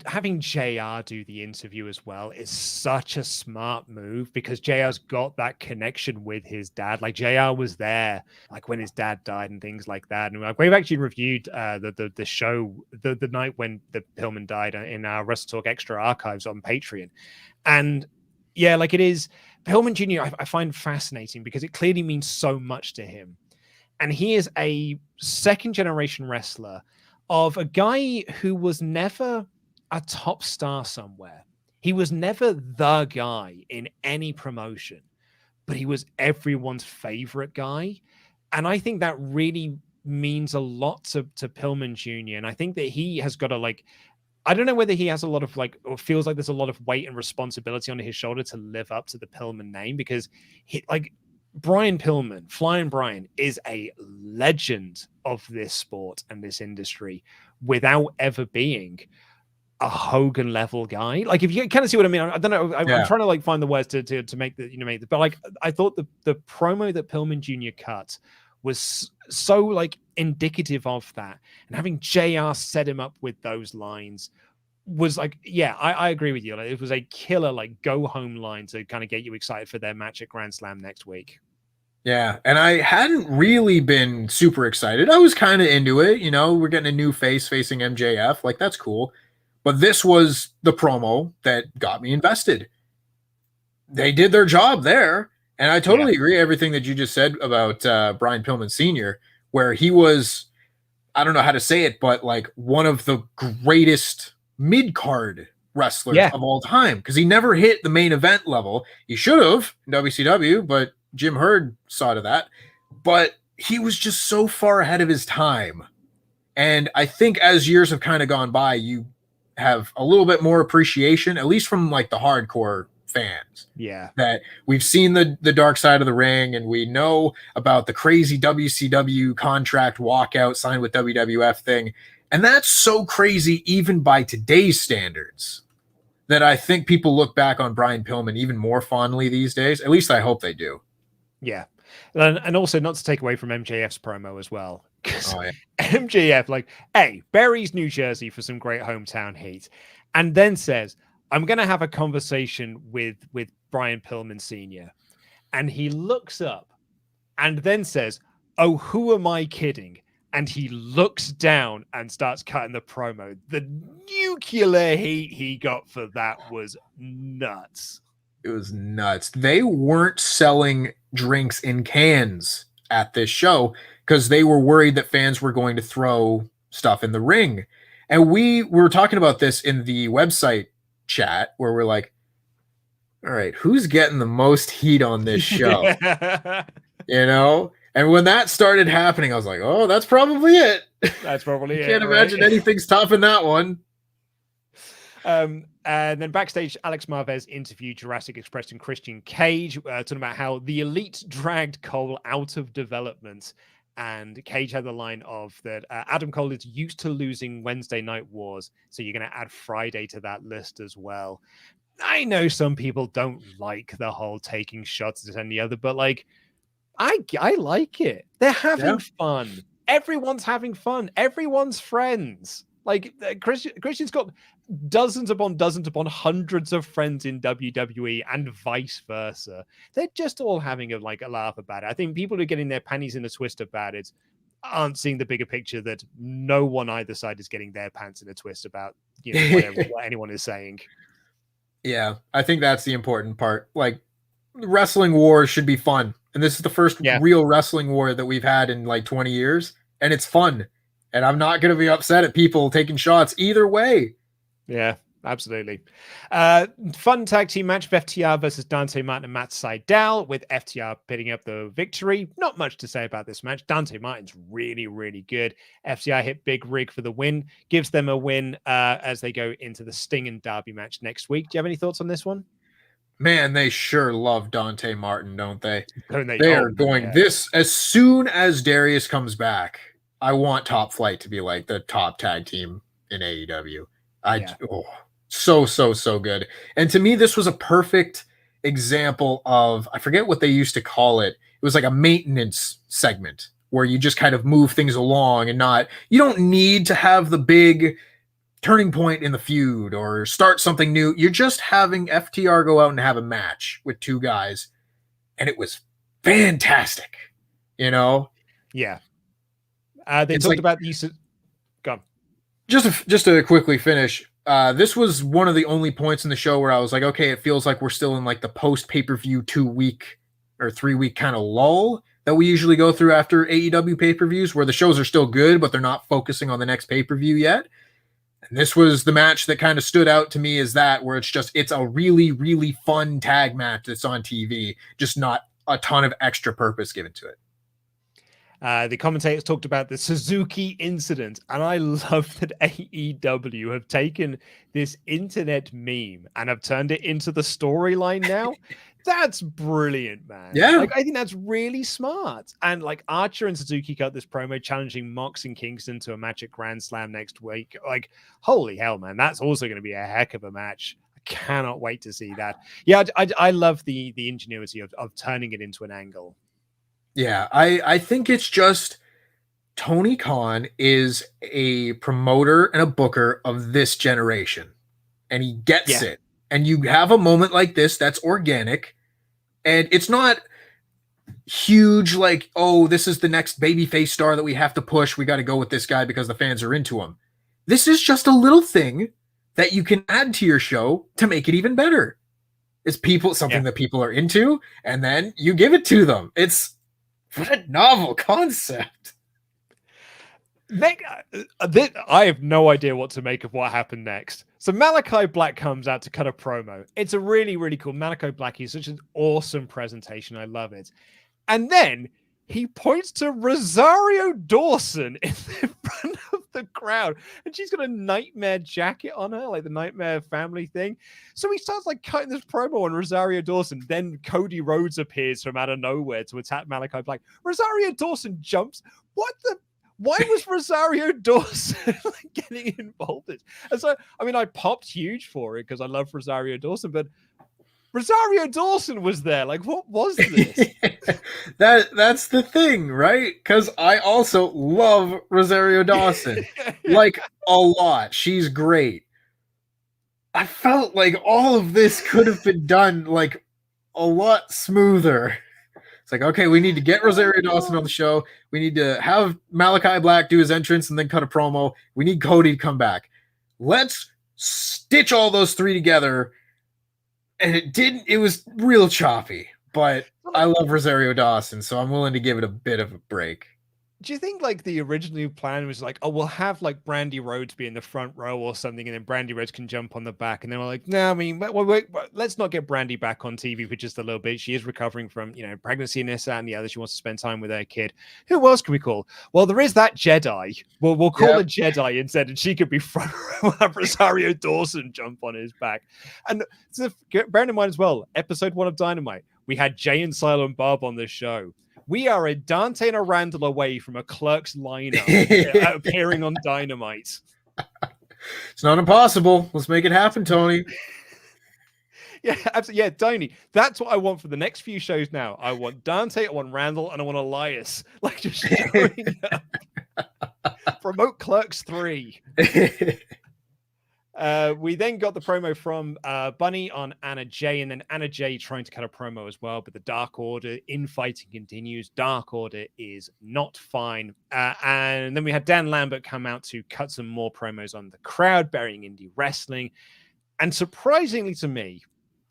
S1: having JR do the interview as well is such a smart move because JR's got that connection with his dad. Like JR was there like when his dad died and things like that. And like we've actually reviewed the show the night when the Pillman died in our WrestleTalk Extra archives on Patreon. And like it is Pillman Jr. I find fascinating because it clearly means so much to him. And he is a second generation wrestler of a guy who was never a top star somewhere. He was never the guy in any promotion, but he was everyone's favorite guy. And I think that really means a lot to Pillman Jr. And I think that he has got I don't know whether he has a lot of or feels like there's a lot of weight and responsibility on his shoulder to live up to the Pillman name because Brian Pillman, Flying Brian, is a legend of this sport and this industry without ever being a Hogan level guy. Like, if you kind of see what I mean, I don't know. I'm trying to find the words to make the, but I thought the promo that Pillman Jr. cut was so indicative of that. And having JR set him up with those lines was I agree with you. It was a killer go home line to kind of get you excited for their match at Grand Slam next week.
S2: Yeah, and I hadn't really been super excited. I was kind of into it. We're getting a new face facing MJF. That's cool. But this was the promo that got me invested. They did their job there. And I totally agree everything that you just said about Brian Pillman Sr., where he was, I don't know how to say it, but one of the greatest mid-card wrestlers of all time because he never hit the main event level. He should have in WCW, but Jim Herd saw to that. But he was just so far ahead of his time. And I think as years have kind of gone by, you have a little bit more appreciation, at least from the hardcore fans.
S1: Yeah.
S2: That we've seen the dark side of the ring and we know about the crazy WCW contract walkout signed with WWF thing. And that's so crazy even by today's standards that I think people look back on Brian Pillman even more fondly these days. At least I hope they do.
S1: Yeah. And also not to take away from MJF's promo as well. MJF hey, Barry's New Jersey for some great hometown heat. And then says, I'm going to have a conversation with Brian Pillman Sr. And he looks up and then says, oh, who am I kidding? And he looks down and starts cutting the promo. The nuclear heat he got for that was nuts.
S2: It was nuts. They weren't selling drinks in cans at this show because they were worried that fans were going to throw stuff in the ring. And we were talking about this in the website chat where we're like, all right, who's getting the most heat on this show? And when that started happening, I was like, oh, that's probably it.
S1: That's probably it.
S2: Can't imagine anything's topping that one.
S1: And then backstage, Alex Marvez interviewed Jurassic Express and Christian Cage, talking about how the Elite dragged Cole out of development. And Cage had the line of that Adam Cole is used to losing Wednesday Night Wars, so you're going to add Friday to that list as well. I know some people don't like the whole taking shots at any other, but I like it. They're having fun. Everyone's having fun. Everyone's friends. Christian's got dozens upon hundreds of friends in WWE and vice versa. They're just all having a laugh about it. I think people who are getting their panties in a twist about it aren't seeing the bigger picture that no one either side is getting their pants in a twist about what anyone is saying.
S2: Yeah, I think that's the important part. Wrestling wars should be fun. And this is the first real wrestling war that we've had in 20 years. And it's fun. And I'm not going to be upset at people taking shots either way.
S1: Yeah, absolutely. Fun tag team match of FTR versus Dante Martin and Matt Sydal, with FTR picking up the victory. Not much to say about this match. Dante Martin's really, really good. FTR hit Big Rig for the win. Gives them a win as they go into the Sting and Darby match next week. Do you have any thoughts on this one?
S2: Man, they sure love Dante Martin, don't they?
S1: Don't they?
S2: They are going this as soon as Darius comes back. I want Top Flight to be like the top tag team in AEW. So good. And to me, this was a perfect example of, I forget what they used to call it. It was like a maintenance segment where you just kind of move things along and you don't need to have the big turning point in the feud or start something new. You're just having FTR go out and have a match with two guys. And it was fantastic,
S1: Yeah. They talked about these. Go on.
S2: Just to quickly finish, this was one of the only points in the show where I was like, okay, it feels like we're still in like the post pay-per-view 2-week or 3-week kind of lull that we usually go through after AEW pay-per-views, where the shows are still good, but they're not focusing on the next pay-per-view yet. And this was the match that kind of stood out to me as that, where it's a really, really fun tag match that's on TV, just not a ton of extra purpose given to it.
S1: The commentators talked about the Suzuki incident, and I love that AEW have taken this internet meme and have turned it into the storyline now. That's brilliant, man.
S2: Yeah.
S1: Like, I think that's really smart. And like Archer and Suzuki cut this promo challenging Mox and Kingston to a match at Grand Slam next week. Like, holy hell, man. That's also going to be a heck of a match. I cannot wait to see that. Yeah, I love the ingenuity of turning it into an angle.
S2: Yeah, I think it's just Tony Khan is a promoter and a booker of this generation, and he gets it. And you have a moment like this that's organic, and it's not huge like, oh, this is the next babyface star that we have to push. We got to go with this guy because the fans are into him. This is just a little thing that you can add to your show to make it even better. It's something that people are into, and then you give it to them. What a novel concept.
S1: I have no idea what to make of what happened next. So Malakai Black comes out to cut a promo. It's a really, really cool. Malakai Black, he's such an awesome presentation. I love it. And then he points to Rosario Dawson in the front of the crowd. And she's got a nightmare jacket on her, like the Nightmare family thing. So he starts like cutting this promo on Rosario Dawson. Then Cody Rhodes appears from out of nowhere to attack Malakai Black. Rosario Dawson jumps. Why was Rosario Dawson like getting involved in? And so, I mean, I popped huge for it because I love Rosario Dawson, but Rosario Dawson was there. Like, what was this?
S2: That's the thing, right? Because I also love Rosario Dawson, like a lot. She's great. I felt like all of this could have been done like a lot smoother. It's like, okay, we need to get Rosario Dawson on the show. We need to have Malakai Black do his entrance and then cut a promo. We need Cody to come back. Let's stitch all those three together. And it was real choppy, but I love Rosario Dawson, so I'm willing to give it a bit of a break.
S1: Do you think like the original plan was like, oh, we'll have like Brandy Rhodes be in the front row or something, and then Brandy Rhodes can jump on the back? And then we're like, no, I mean, wait, let's not get Brandy back on TV for just a little bit. She is recovering from, pregnancy and this, that, and the other. She wants to spend time with her kid. Who else can we call? Well, there is that Jedi. We'll call a Jedi instead, and she could be front row. We'll have Rosario Dawson jump on his back. And so bear in mind as well, episode 1 of Dynamite, we had Jay and Silent Bob on this show. We are a Dante and a Randall away from a Clerks lineup appearing on Dynamite.
S2: It's not impossible. Let's make it happen, Tony.
S1: Yeah, absolutely. Yeah, Tony. That's what I want for the next few shows now. I want Dante, I want Randall, and I want Elias. Like just showing up. Promote Clerks 3. We then got the promo from Bunny on Anna Jay, and then Anna Jay trying to cut a promo as well. But the Dark Order infighting continues. Dark Order is not fine. And then we had Dan Lambert come out to cut some more promos on the crowd, burying indie wrestling. And surprisingly to me,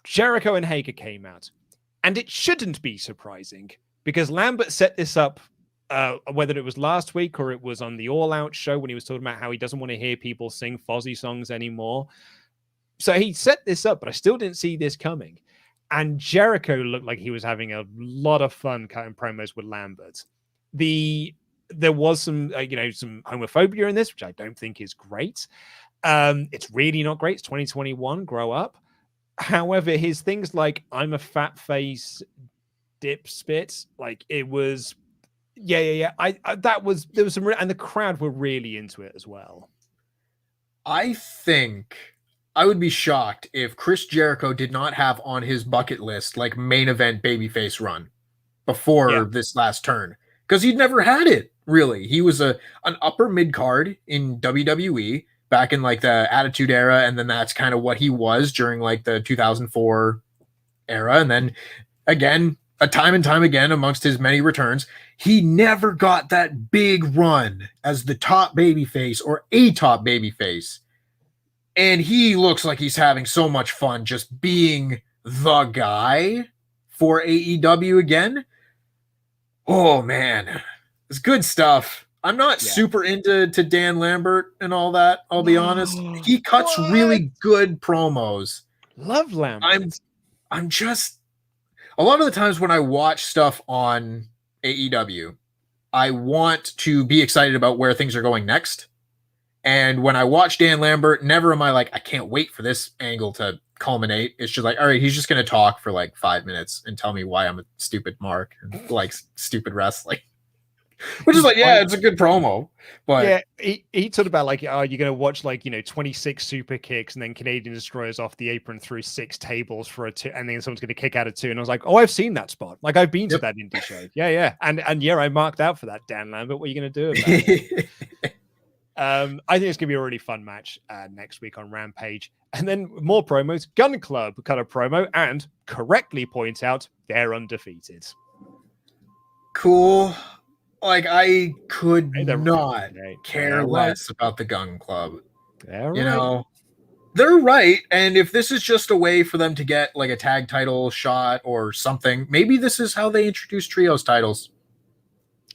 S1: Jericho and Hager came out. And it shouldn't be surprising because Lambert set this up. Whether it was last week or it was on the All Out show when he was talking about how he doesn't want to hear people sing Fozzy songs anymore. So he set this up, but I still didn't see this coming. And Jericho looked like he was having a lot of fun cutting promos with Lambert. There was some homophobia in this, which I don't think is great. It's really not great. It's 2021. Grow up. However, his things like I'm a fat face dip spit, like it was Yeah. There was some, and the crowd were really into it as well.
S2: I think I would be shocked if Chris Jericho did not have on his bucket list like main event babyface run before this last turn, because he'd never had it really. He was an upper mid card in WWE back in like the Attitude Era, and then that's kind of what he was during like the 2004 era, and then again, a time and time again amongst his many returns, he never got that big run as the top babyface or a top babyface. And he looks like he's having so much fun just being the guy for AEW again. Oh man, it's good stuff. I'm not super into Dan Lambert and all that, I'll be honest. He cuts really good promos.
S1: Love Lambert.
S2: I'm just, a lot of the times when I watch stuff on AEW, I want to be excited about where things are going next. And when I watch Dan Lambert, never am I like, I can't wait for this angle to culminate. It's just like, all right, he's just going to talk for like 5 minutes and tell me why I'm a stupid mark and like stupid wrestling. Which is like, yeah, it's a good promo. But
S1: yeah, he talked about like, oh, you're going to watch like, 26 super kicks and then Canadian destroyers off the apron through 6 tables for and then someone's going to kick out of 2. And I was like, oh, I've seen that spot. Like I've been to that indie show. Yeah. And yeah, I marked out for that, Dan Lambert. What are you going to do about it? I think it's going to be a really fun match next week on Rampage. And then more promos. Gun Club cut a promo and correctly point out they're undefeated.
S2: Cool. Like, I could not care less about the Gun Club. You know, they're right. And if this is just a way for them to get like a tag title shot or something, maybe this is how they introduce trios titles.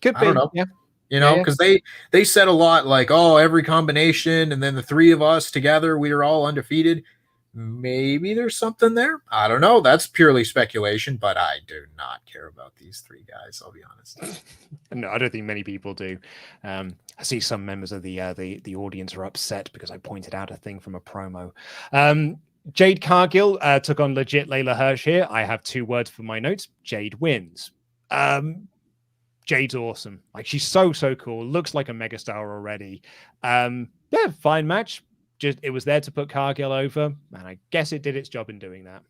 S1: Could be.
S2: I don't know.
S1: Yeah.
S2: You know, because they said a lot like, oh, every combination and then the 3 of us together, we are all undefeated. Maybe there's something there. I don't know. That's purely speculation, but I do not care about these 3 guys. I'll be honest.
S1: No, I don't think many people do. I see some members of the audience are upset because I pointed out a thing from a promo. Jade Cargill took on legit Layla Hirsch here. I have 2 words for my notes. Jade wins. Jade's awesome. Like she's so cool. Looks like a megastar already. Yeah, fine match. Just it was there to put Cargill over, and I guess it did its job in doing that.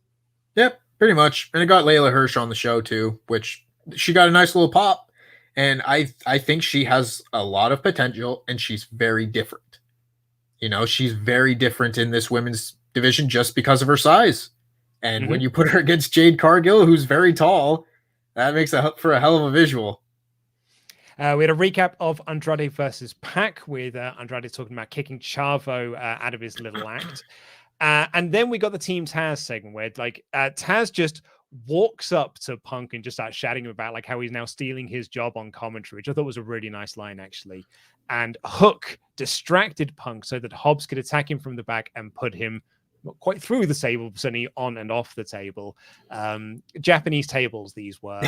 S2: Yep, pretty much. And it got Layla Hirsch on the show too, which she got a nice little pop. And I think she has a lot of potential, and she's very different. You know, she's very different in this women's division just because of her size. And when you put her against Jade Cargill, who's very tall, that makes for a hell of a visual.
S1: We had a recap of Andrade versus Pac with Andrade talking about kicking Chavo out of his little act. And then we got the Team Taz segment where like Taz just walks up to Punk and just starts shouting about like how he's now stealing his job on commentary, which I thought was a really nice line actually. And Hook distracted Punk so that Hobbs could attack him from the back and put him not quite through the table, certainly on and off the table. Japanese tables these were.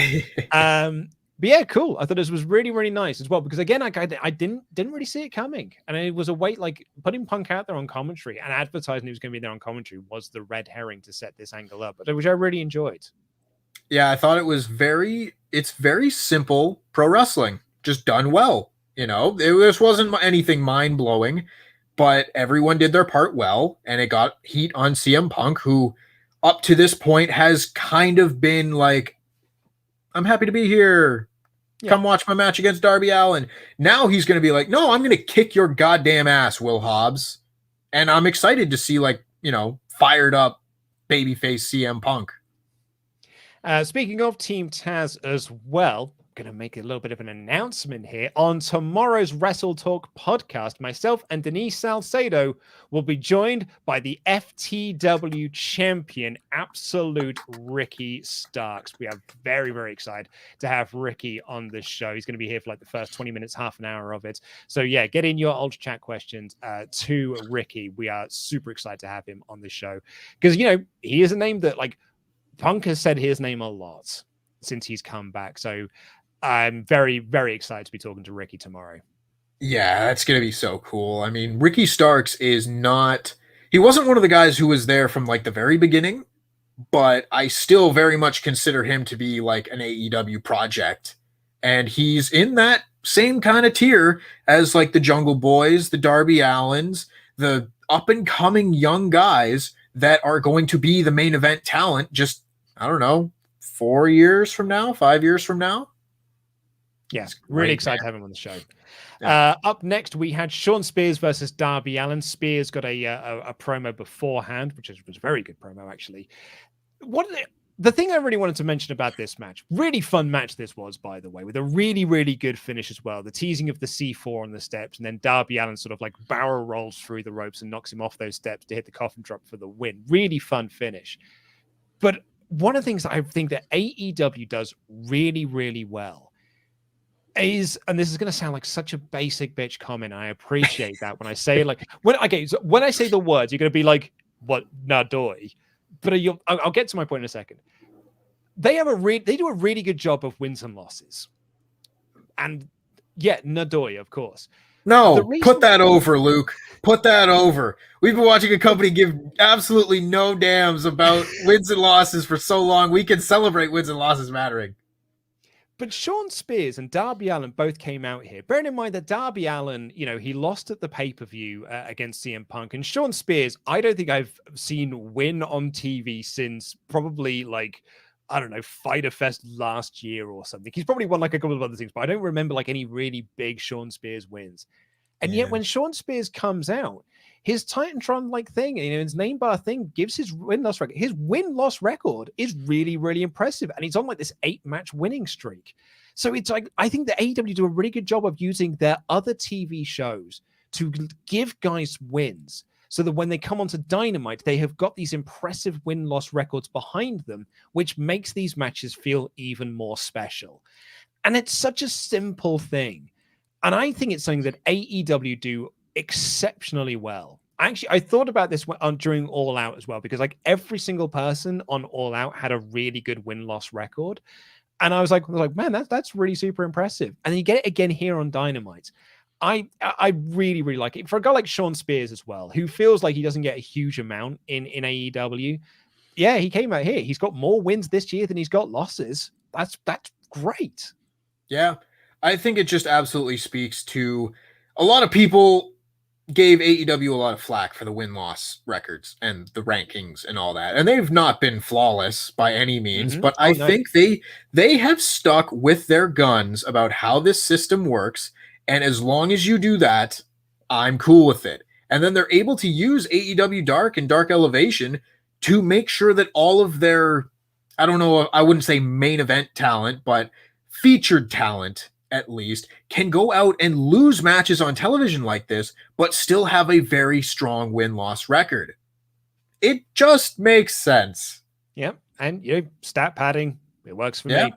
S1: But yeah, cool. I thought this was really, really nice as well because again, like I didn't really see it coming, and it was a way like putting Punk out there on commentary and advertising he was going to be there on commentary was the red herring to set this angle up, which I really enjoyed.
S2: Yeah, I thought it's very simple pro wrestling, just done well. You know, this wasn't anything mind blowing, but everyone did their part well, and it got heat on CM Punk, who up to this point has kind of been like, I'm happy to be here. Come watch my match against Darby Allin. Now he's going to be like, no, I'm going to kick your goddamn ass, Will Hobbs. And I'm excited to see like, fired up babyface CM Punk.
S1: Speaking of Team Taz as well, going to make a little bit of an announcement here. On tomorrow's WrestleTalk podcast, myself and Denise Salcedo will be joined by the FTW champion, Absolute Ricky Starks. We are very, very excited to have Ricky on the show. He's going to be here for like the first 20 minutes, half an hour of it. So yeah, get in your Ultra Chat questions to Ricky. We are super excited to have him on the show because, he is a name that like Punk has said his name a lot since he's come back. So I'm very, very excited to be talking to Ricky tomorrow.
S2: Yeah, that's going to be so cool. I mean, Ricky Starks he wasn't one of the guys who was there from like the very beginning, but I still very much consider him to be like an AEW project. And he's in that same kind of tier as like the Jungle Boys, the Darby Allins, the up and coming young guys that are going to be the main event talent just, I don't know, 4 years from now, 5 years from now.
S1: Yeah, really excited to have him on the show.
S2: Yeah.
S1: Up next, we had Shawn Spears versus Darby Allin. Spears got a promo beforehand, which was a very good promo, actually. The thing I really wanted to mention about this match, really fun match this was, by the way, with a really, really good finish as well. The teasing of the C4 on the steps, and then Darby Allin sort of like barrel rolls through the ropes and knocks him off those steps to hit the coffin drop for the win. Really fun finish. But one of the things that I think that AEW does really, really well is, and this is going to sound like such a basic bitch comment. I appreciate that when I say like, when I say the words, you're going to be like, what, Nadoi? But I'll get to my point in a second. They do a really good job of wins and losses. And yeah, Nadoi, of course.
S2: No, put that over, Luke. Put that over. We've been watching a company give absolutely no damns about wins and losses for so long. We can celebrate wins and losses mattering.
S1: But Shawn Spears and Darby Allin both came out here. Bearing in mind that Darby Allin, he lost at the pay-per-view against CM Punk. And Shawn Spears, I don't think I've seen win on TV since probably like, I don't know, Fyter Fest last year or something. He's probably won like a couple of other things, but I don't remember like any really big Shawn Spears wins. And yet when Shawn Spears comes out, his Titantron-like thing, his name bar thing gives his win-loss record. His win-loss record is really, really impressive. And he's on like this 8-match winning streak. So it's like, I think the AEW do a really good job of using their other TV shows to give guys wins, so that when they come onto Dynamite, they have got these impressive win-loss records behind them, which makes these matches feel even more special. And it's such a simple thing. And I think it's something that AEW do exceptionally well. Actually, I thought about this during All Out as well, because like every single person on All Out had a really good win-loss record. And I was like, man, that's really super impressive. And then you get it again here on Dynamite. I really, really like it. For a guy like Shawn Spears as well, who feels like he doesn't get a huge amount in AEW. Yeah, he came out here. He's got more wins this year than he's got losses. That's great.
S2: Yeah, I think it just absolutely speaks to a lot of people gave AEW a lot of flack for the win-loss records and the rankings and all that. And they've not been flawless by any means, but I think they have stuck with their guns about how this system works. And as long as you do that, I'm cool with it. And then they're able to use AEW Dark and Dark Elevation to make sure that all of their, I don't know, I wouldn't say main event talent, but featured talent at least, can go out and lose matches on television like this, but still have a very strong win-loss record. It just makes sense.
S1: Yeah, and stat padding, it works for me.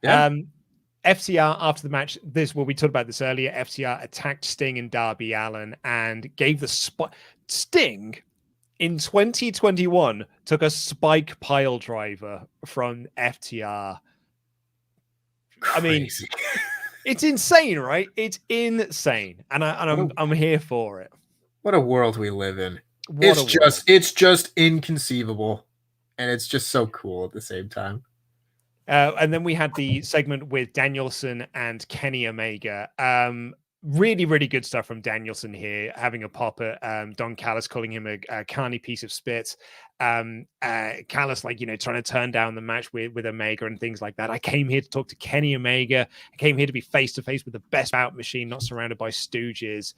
S2: Yeah.
S1: FTR after the match, we talked about this earlier. FTR attacked Sting and Darby Allin and gave the Sting in 2021 took a spike pile driver from FTR.
S2: Crazy.
S1: I mean, it's insane, right? It's insane, and I'm here for it.
S2: What a world we live in! It's just inconceivable, and it's just so cool at the same time.
S1: And then we had the segment with Danielson and Kenny Omega. Really, really good stuff from Danielson here, having a pop at Don Callis, calling him a carny piece of spit. Callis, trying to turn down the match with Omega and things like that. I came here to talk to Kenny Omega. I came here to be face-to-face with the best bout machine, not surrounded by stooges.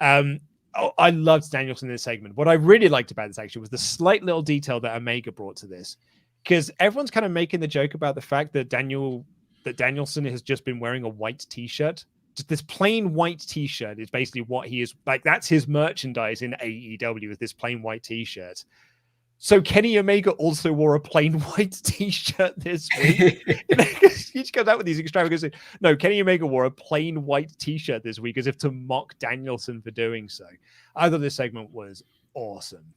S1: I loved Danielson in this segment. What I really liked about this actually was the slight little detail that Omega brought to this. Because everyone's kind of making the joke about the fact that Danielson has just been wearing a white t-shirt. Just this plain white t-shirt is basically what he is like. That's his merchandise in AEW, is this plain white t-shirt. So Kenny Omega also wore a plain white t-shirt this week. He just goes out with these extravagant. No, Kenny Omega wore a plain white t-shirt this week as if to mock Danielson for doing so. I thought this segment was awesome.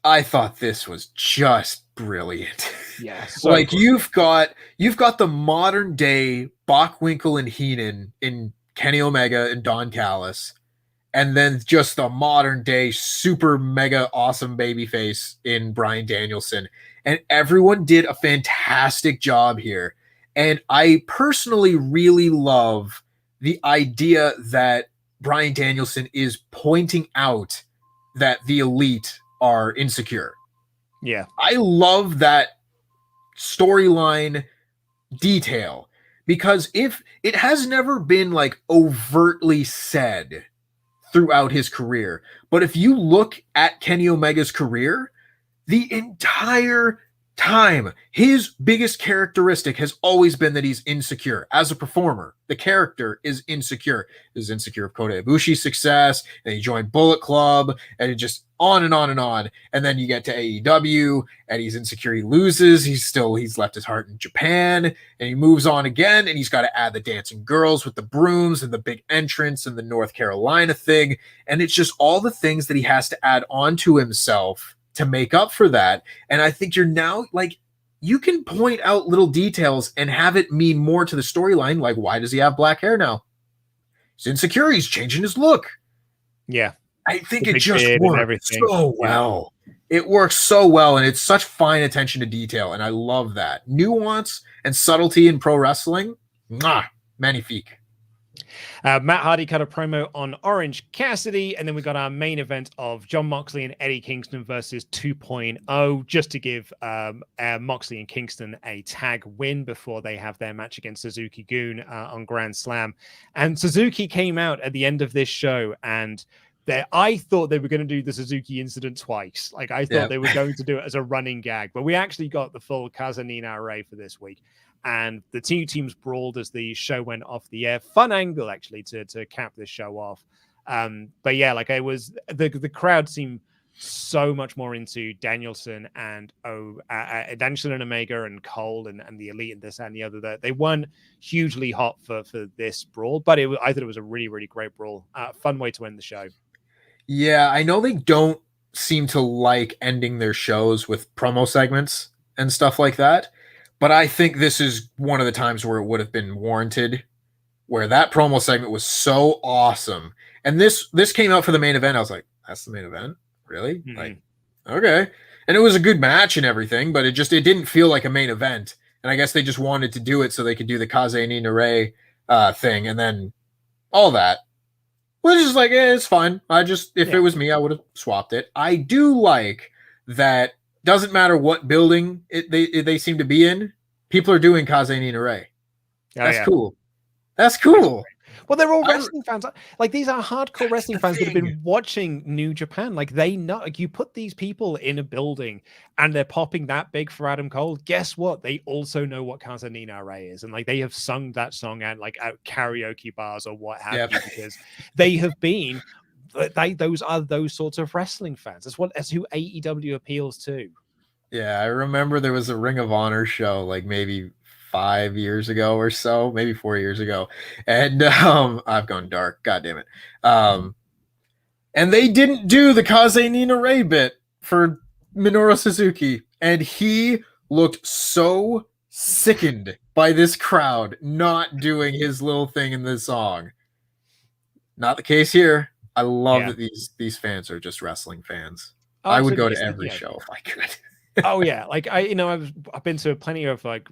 S2: I thought this was just brilliant.
S1: Yeah,
S2: so you've got the modern day Bockwinkel and Heenan in Kenny Omega and Don Callis, and then just the modern day super mega awesome babyface in Bryan Danielson. And everyone did a fantastic job here. And I personally really love the idea that Bryan Danielson is pointing out that the Elite are insecure.
S1: Yeah.
S2: I love that storyline detail, because if it has never been like overtly said throughout his career, but if you look at Kenny Omega's career, the entire time, his biggest characteristic has always been that he's insecure. As a performer, the character is insecure. He's insecure of Kota Ibushi's success, and he joined Bullet Club, and it just on and on and on. And then you get to AEW, and he's insecure. He loses. He's left his heart in Japan, and he moves on again, and he's got to add the dancing girls with the brooms and the big entrance and the North Carolina thing. And it's just all the things that he has to add on to himself to make up for that. And I think you're now like, you can point out little details and have it mean more to the storyline. Like, why does he have black hair now? He's insecure. He's changing his look.
S1: Yeah.
S2: I think it just works so well. It works so well, and it's such fine attention to detail, and I love that. Nuance and subtlety in pro wrestling, magnifique.
S1: Matt Hardy cut a promo on Orange Cassidy, and then we got our main event of Jon Moxley and Eddie Kingston versus 2.0, just to give Moxley and Kingston a tag win before they have their match against Suzuki Gun on Grand Slam. And Suzuki came out at the end of this show, and I thought they were going to do the Suzuki incident twice. Like, I thought they were going to do it as a running gag, but we actually got the full Kazarian array for this week. And the two teams brawled as the show went off the air. Fun angle, actually, to cap this show off. But yeah, like, it was the crowd seemed so much more into Danielson and Danielson and Omega and Cole and the Elite and this and the other. That they weren't hugely hot for this brawl, but I thought it was a really, really great brawl. Fun way to end the show.
S2: Yeah, I know they don't seem to like ending their shows with promo segments and stuff like that. But I think this is one of the times where it would have been warranted, where that promo segment was so awesome. And this came out for the main event. I was like, that's the main event? Really? Mm-hmm. Like, okay. And it was a good match and everything, but it didn't feel like a main event. And I guess they just wanted to do it so they could do the Kaze ni Nare thing and then all that. Which is like, it's fine. If it was me, I would have swapped it. I do like that. Doesn't matter what building they seem to be in, people are doing Kaze ni Nare. That's cool. That's cool.
S1: Well, they're all wrestling fans. Like, these are hardcore wrestling fans that have been watching New Japan. Like, they know, like, you put these people in a building and they're popping that big for Adam Cole. Guess what? They also know what Kaze ni Nare is. And like, they have sung that song at karaoke bars or what have you, because they have been. Those are those sorts of wrestling fans. That's who AEW appeals to.
S2: Yeah, I remember there was a Ring of Honor show like maybe 5 years ago or so, maybe 4 years ago, and I've gone dark. God damn it! And they didn't do the Kaze ni Nare bit for Minoru Suzuki, and he looked so sickened by this crowd not doing his little thing in this song. Not the case here. I love that these fans are just wrestling fans. I would go to every show if I could.
S1: Oh yeah, like I've been to plenty of like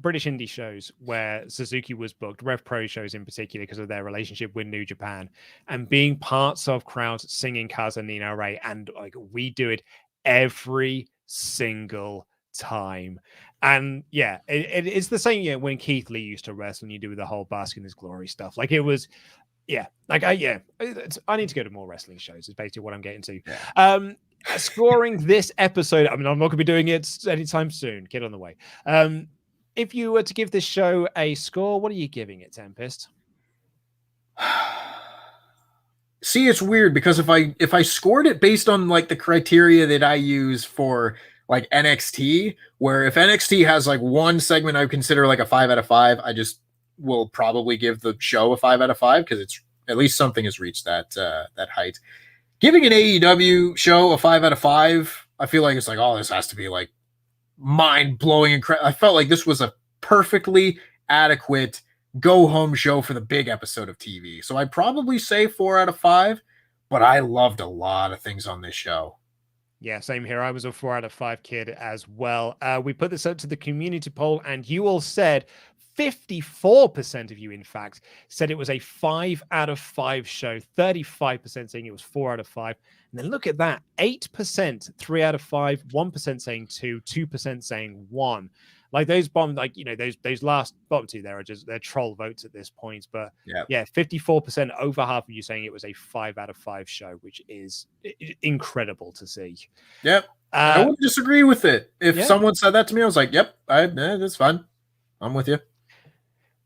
S1: British indie shows where Suzuki was booked, Rev Pro shows in particular, because of their relationship with New Japan, and being parts of crowds singing Kaze ni Nare, and like we do it every single time. And yeah, it's the same when Keith Lee used to wrestle and you do the whole bask in his glory stuff. Like, it was. Yeah, like I need to go to more wrestling shows. Is basically what I'm getting to. Yeah. Scoring this episode. I mean, I'm not going to be doing it anytime soon. Get on the way. If you were to give this show a score, what are you giving it, Tempest?
S2: See, it's weird because if I scored it based on like the criteria that I use for like NXT, where if NXT has like one segment I would consider like a 5 out of 5, I just will probably give the show a 5 out of 5 because it's at least something has reached that height. Giving an AEW show a 5 out of 5, I feel like it's like, oh, this has to be like mind blowing. I felt like this was a perfectly adequate go home show for the big episode of TV. So I'd probably say 4 out of 5, but I loved a lot of things on this show.
S1: Yeah, same here. I was a 4 out of 5 kid as well. We put this up to the community poll, and you all said 54% of you, in fact, said it was a 5 out of 5 show. 35% saying it was 4 out of 5. And then look at that: 8% 3 out of 5, 1% saying 2, 2% saying 1. Like those bottom, like those last bottom two there are just they're troll votes at this point. But yeah, 54%, over half of you saying it was a 5 out of 5 show, which is incredible to see.
S2: Yep. I wouldn't disagree with it. If someone said that to me, I was like, yep, that's fine. I'm with you.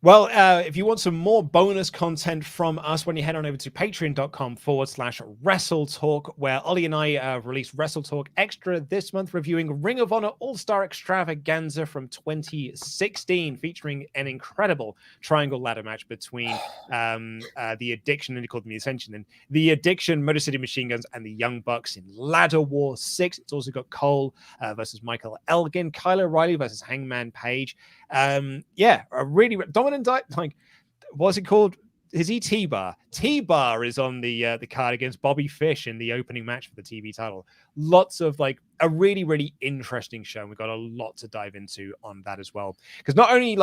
S1: Well, if you want some more bonus content from us, when you head on over to patreon.com/WrestleTalk, where Ollie and I released WrestleTalk Extra this month, reviewing Ring of Honor All-Star Extravaganza from 2016, featuring an incredible triangle ladder match between the Addiction, and he called them the Ascension, and the Addiction, Motor City Machine Guns, and the Young Bucks in Ladder War 6. It's also got Cole versus Michael Elgin, Kyle O'Reilly versus Hangman Page. A really dominant, like, what's it called? Is he T-Bar? T-Bar is on the card against Bobby Fish in the opening match for the TV title. Lots of like a really, really interesting show. And we've got a lot to dive into on that as well. Because not only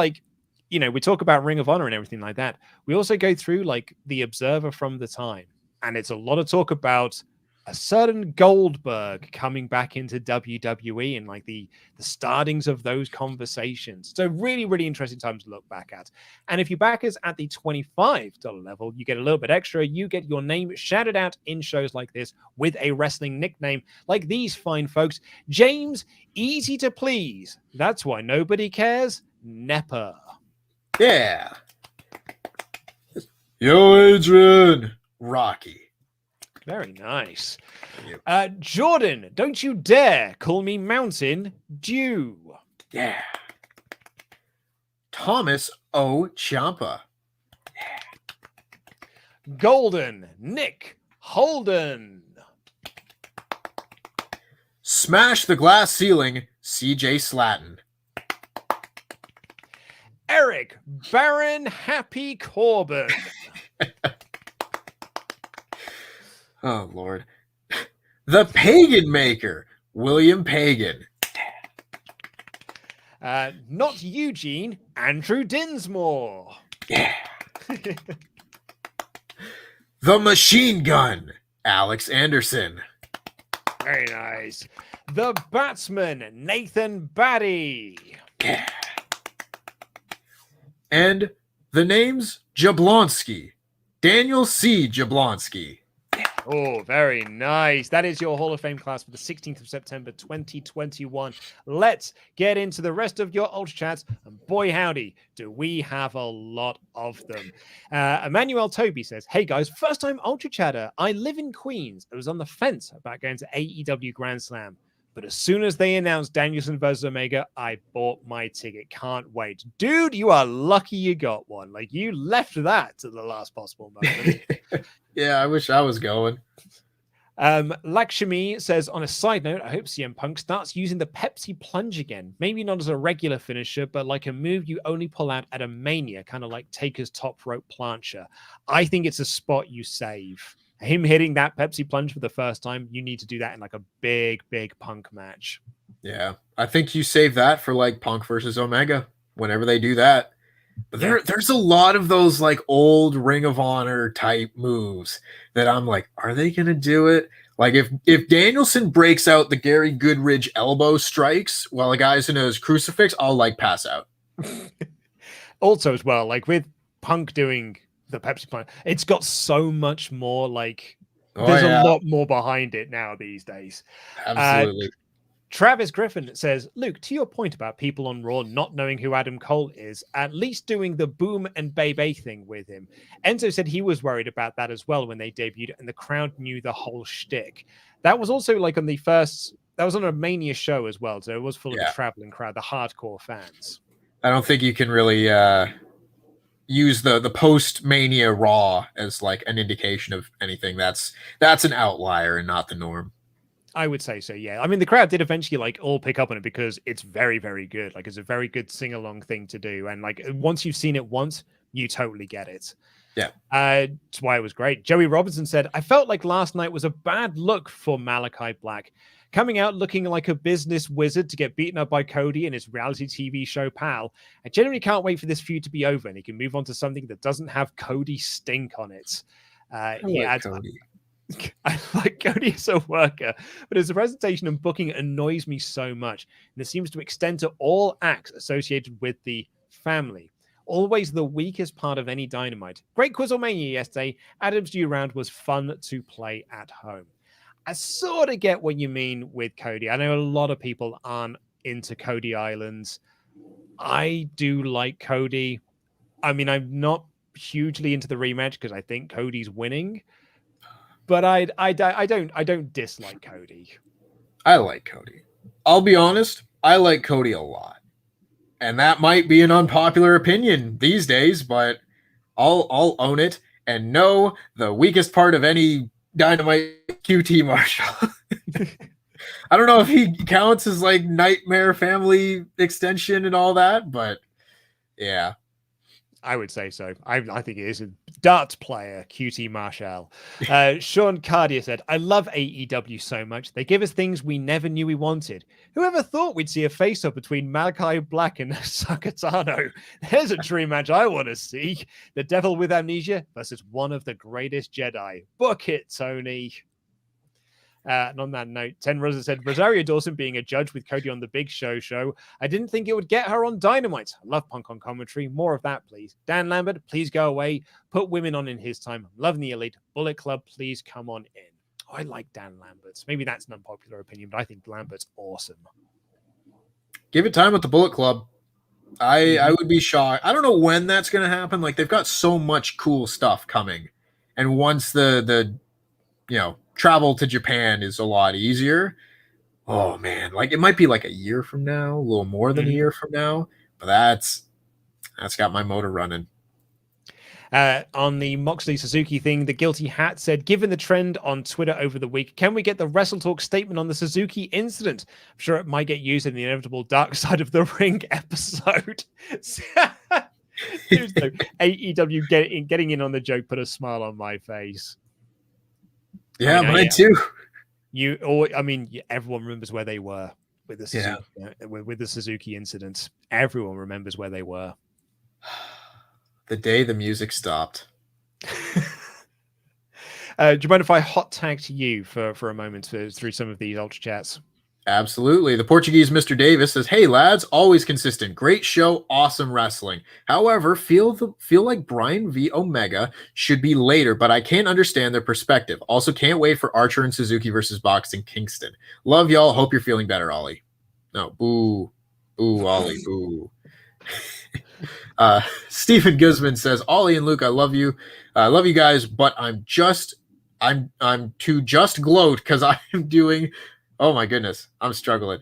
S1: we talk about Ring of Honor and everything like that, we also go through like the Observer from the time. And it's a lot of talk about a certain Goldberg coming back into WWE and like the startings of those conversations. So really, really interesting time to look back at. And if you back us at the $25 level, you get a little bit extra. You get your name shouted out in shows like this with a wrestling nickname like these fine folks. James, easy to please. That's why nobody cares. Nepper.
S2: Yeah. Yo, Adrian. Rocky.
S1: Very nice. Jordan, don't you dare call me Mountain Dew.
S2: Yeah. Thomas O. Ciampa.
S1: Yeah. Golden, Nick Holden.
S2: Smash the glass ceiling, CJ Slatton.
S1: Eric Baron Happy Corbin.
S2: Oh, Lord. The Pagan Maker, William Pagan.
S1: Not Eugene, Andrew Dinsmore.
S2: Yeah. The Machine Gun, Alex Anderson.
S1: Very nice. The Batsman, Nathan Batty.
S2: Yeah. And the names Jablonski, Daniel C. Jablonski.
S1: Oh, very nice. That is your Hall of Fame class for the 16th of September, 2021. Let's get into the rest of your Ultra Chats. And boy, howdy, do we have a lot of them. Emmanuel Toby says, hey guys, first time Ultra Chatter. I live in Queens. I was on the fence about going to AEW Grand Slam. But as soon as they announced Danielson versus Omega, I bought my ticket. Can't wait. Dude, you are lucky you got one. Like, you left that to the last possible moment.
S2: Yeah, I wish I was going.
S1: Lakshmi says, on a side note, I hope CM Punk starts using the Pepsi plunge again. Maybe not as a regular finisher, but like a move you only pull out at a Mania, kind of like Taker's top rope plancher. I think it's a spot you save. Him hitting that Pepsi plunge for the first time, you need to do that in like a big Punk match.
S2: Yeah, I think you save that for like Punk versus Omega whenever they do that. But there's a lot of those like old Ring of Honor type moves that I'm like, are they going to do it? Like if Danielson breaks out the Gary Goodridge elbow strikes while a guy's in his crucifix, I'll like pass out.
S1: Also as well, like with Punk doing the Pepsi plant, it's got so much more like there's a lot more behind it now these days.
S2: Absolutely.
S1: Travis Griffin says, Luke, to your point about people on Raw not knowing who Adam Cole is, at least doing the boom and Bebe thing with him. Enzo said he was worried about that as well when they debuted, and the crowd knew the whole shtick. That was also like on that was on a Mania show as well, so it was full of a traveling crowd, the hardcore fans.
S2: I don't think you can really use the post-Mania Raw as like an indication of anything. That's an outlier and not the norm.
S1: I would say so, yeah. I mean, the crowd did eventually like all pick up on it because it's very, very good. Like, it's a very good sing-along thing to do. And like, once you've seen it once, you totally get it.
S2: Yeah.
S1: That's why it was great. Joey Robinson said, I felt like last night was a bad look for Malakai Black. Coming out looking like a business wizard to get beaten up by Cody and his reality TV show pal. I genuinely can't wait for this feud to be over and he can move on to something that doesn't have Cody stink on it. He adds,
S2: Cody.
S1: I like Cody as a worker, but his presentation and booking annoys me so much. And it seems to extend to all acts associated with the family. Always the weakest part of any Dynamite. Great Quizzlemania yesterday. Adams year-round was fun to play at home. I sort of get what you mean with Cody. I know a lot of people aren't into Cody Islands. I do like Cody. I mean, I'm not hugely into the rematch because I think Cody's winning, but I don't dislike Cody.
S2: I like Cody. I'll be honest, I like Cody a lot. And that might be an unpopular opinion these days, but I'll own it. And no, the weakest part of any Dynamite QT Marshall. I don't know if he counts as like Nightmare Family extension and all that, but yeah.
S1: I would say so. I think it is a darts player, QT Marshall. Sean Cardia said, I love AEW so much. They give us things we never knew we wanted. Whoever thought we'd see a face-off between Malakai Black and Sakatano? There's a dream match I want to see. The Devil with Amnesia versus one of the greatest Jedi. Book it, Tony. And on that note, Ten Rosa said, Rosario Dawson being a judge with Cody on the Big Show. I didn't think it would get her on Dynamite. I love Punk on commentary. More of that, please. Dan Lambert, please go away. Put women on in his time. I'm loving the Elite. Bullet Club, please come on in. Oh, I like Dan Lambert. Maybe that's an unpopular opinion, but I think Lambert's awesome.
S2: Give it time with the Bullet Club. I would be shocked. I don't know when that's going to happen. Like, they've got so much cool stuff coming. And once the travel to Japan is a lot easier. Oh man, like it might be like a year from now, a little more than a year from now, but that's got my motor running.
S1: On the Moxley Suzuki thing, the Guilty Hat said, given the trend on Twitter over the week, can we get the WrestleTalk statement on the Suzuki incident? I'm sure it might get used in the inevitable Dark Side of the Ring episode. AEW getting in on the joke put a smile on my face.
S2: Yeah, mine too.
S1: Everyone remembers where they were with the Suzuki, with the Suzuki incident. Everyone remembers where they were.
S2: The day the music stopped.
S1: Do you mind if I hot tagged you for a moment through some of these Ultra Chats?
S2: Absolutely. The Portuguese Mr. Davis says, hey lads, always consistent. Great show, awesome wrestling. However, feel like Bryan v Omega should be later, but I can't understand their perspective. Also can't wait for Archer and Suzuki versus Box and Kingston. Love y'all. Hope you're feeling better, Ollie. No, boo. Boo, Ollie, boo. Stephen Guzman says, Ollie and Luke, I love you. I love you guys, but I'm to just gloat because I'm doing... Oh my goodness, I'm struggling.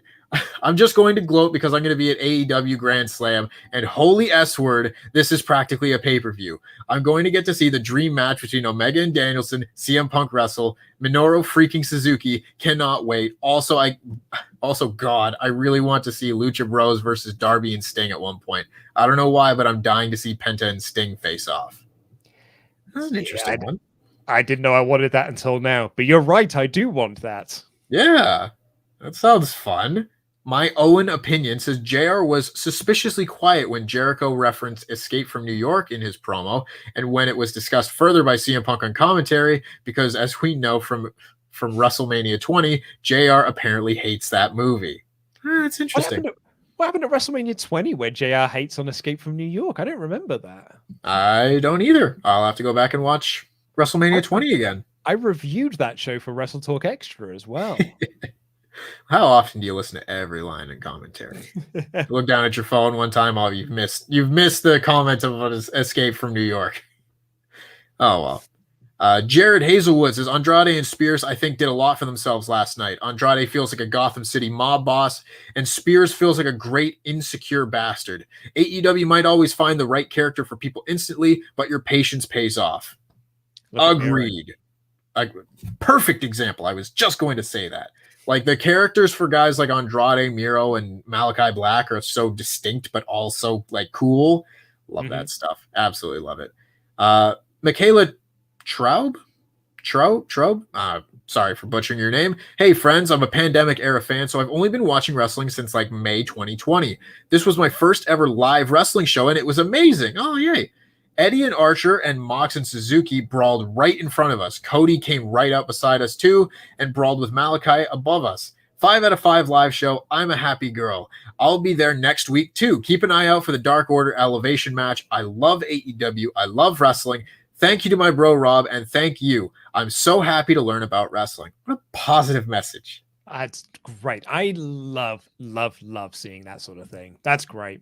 S2: I'm just going to gloat because I'm going to be at AEW Grand Slam, and holy S-word, this is practically a pay-per-view. I'm going to get to see the dream match between Omega and Danielson, CM Punk wrestle, Minoru freaking Suzuki. Cannot wait. Also, God, I really want to see Lucha Bros versus Darby and Sting at one point. I don't know why, but I'm dying to see Penta and Sting face off. That's an interesting one.
S1: I didn't know I wanted that until now, but you're right, I do want that.
S2: Yeah, that sounds fun. My Owen opinion says JR was suspiciously quiet when Jericho referenced Escape from New York in his promo, and when it was discussed further by CM Punk on commentary, because as we know from WrestleMania 20, JR apparently hates that movie. That's interesting.
S1: What happened at WrestleMania 20 where JR hates on Escape from New York? I don't remember that.
S2: I don't either. I'll have to go back and watch WrestleMania 20 again.
S1: I reviewed that show for WrestleTalk Extra as well.
S2: How often do you listen to every line in commentary? Look down at your phone one time. Oh, you've missed the comment of Escape from New York. Oh well. Jared Hazelwood says Andrade and Spears, I think, did a lot for themselves last night. Andrade feels like a Gotham City mob boss, and Spears feels like a great insecure bastard. AEW might always find the right character for people instantly, but your patience pays off. Agreed. Perfect example. I was just going to say that. Like, the characters for guys like Andrade, Miro, and Malakai Black are so distinct, but also like cool. Love that stuff. Absolutely love it. Michaela Traub? sorry for butchering your name. Hey, friends, I'm a pandemic era fan, so I've only been watching wrestling since like May 2020. This was my first ever live wrestling show, and it was amazing. Oh, yay. Eddie and Archer and Mox and Suzuki brawled right in front of us. Cody came right up beside us, too, and brawled with Malakai above us. 5 out of 5 live show. I'm a happy girl. I'll be there next week, too. Keep an eye out for the Dark Order Elevation match. I love AEW. I love wrestling. Thank you to my bro, Rob, and thank you. I'm so happy to learn about wrestling. What a positive message.
S1: That's great. I love seeing that sort of thing. That's great.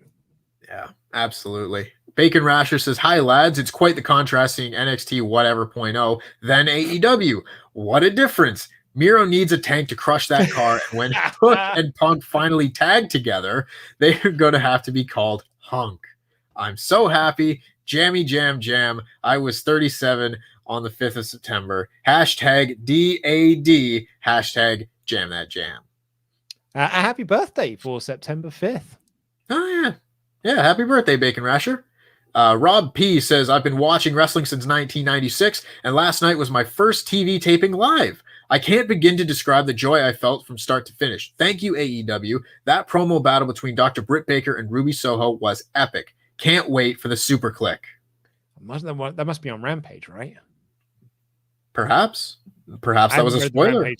S2: Yeah, absolutely. Bacon Rasher says, hi, lads. It's quite the contrast seeing NXT whatever .0, then AEW. What a difference. Miro needs a tank to crush that car, and when Hook and Punk finally tag together, they're going to have to be called Hunk. I'm so happy. Jammy Jam Jam. I was 37 on the 5th of September. Hashtag DAD. Hashtag Jam That Jam.
S1: A happy birthday for September 5th.
S2: Oh, yeah. Yeah, happy birthday, Bacon Rasher. Rob P says, I've been watching wrestling since 1996, and last night was my first TV taping live. I can't begin to describe the joy I felt from start to finish. Thank you, AEW. That promo battle between Dr. Britt Baker and Ruby Soho was epic. Can't wait for the super click.
S1: That must be on Rampage, right?
S2: Perhaps that was a spoiler.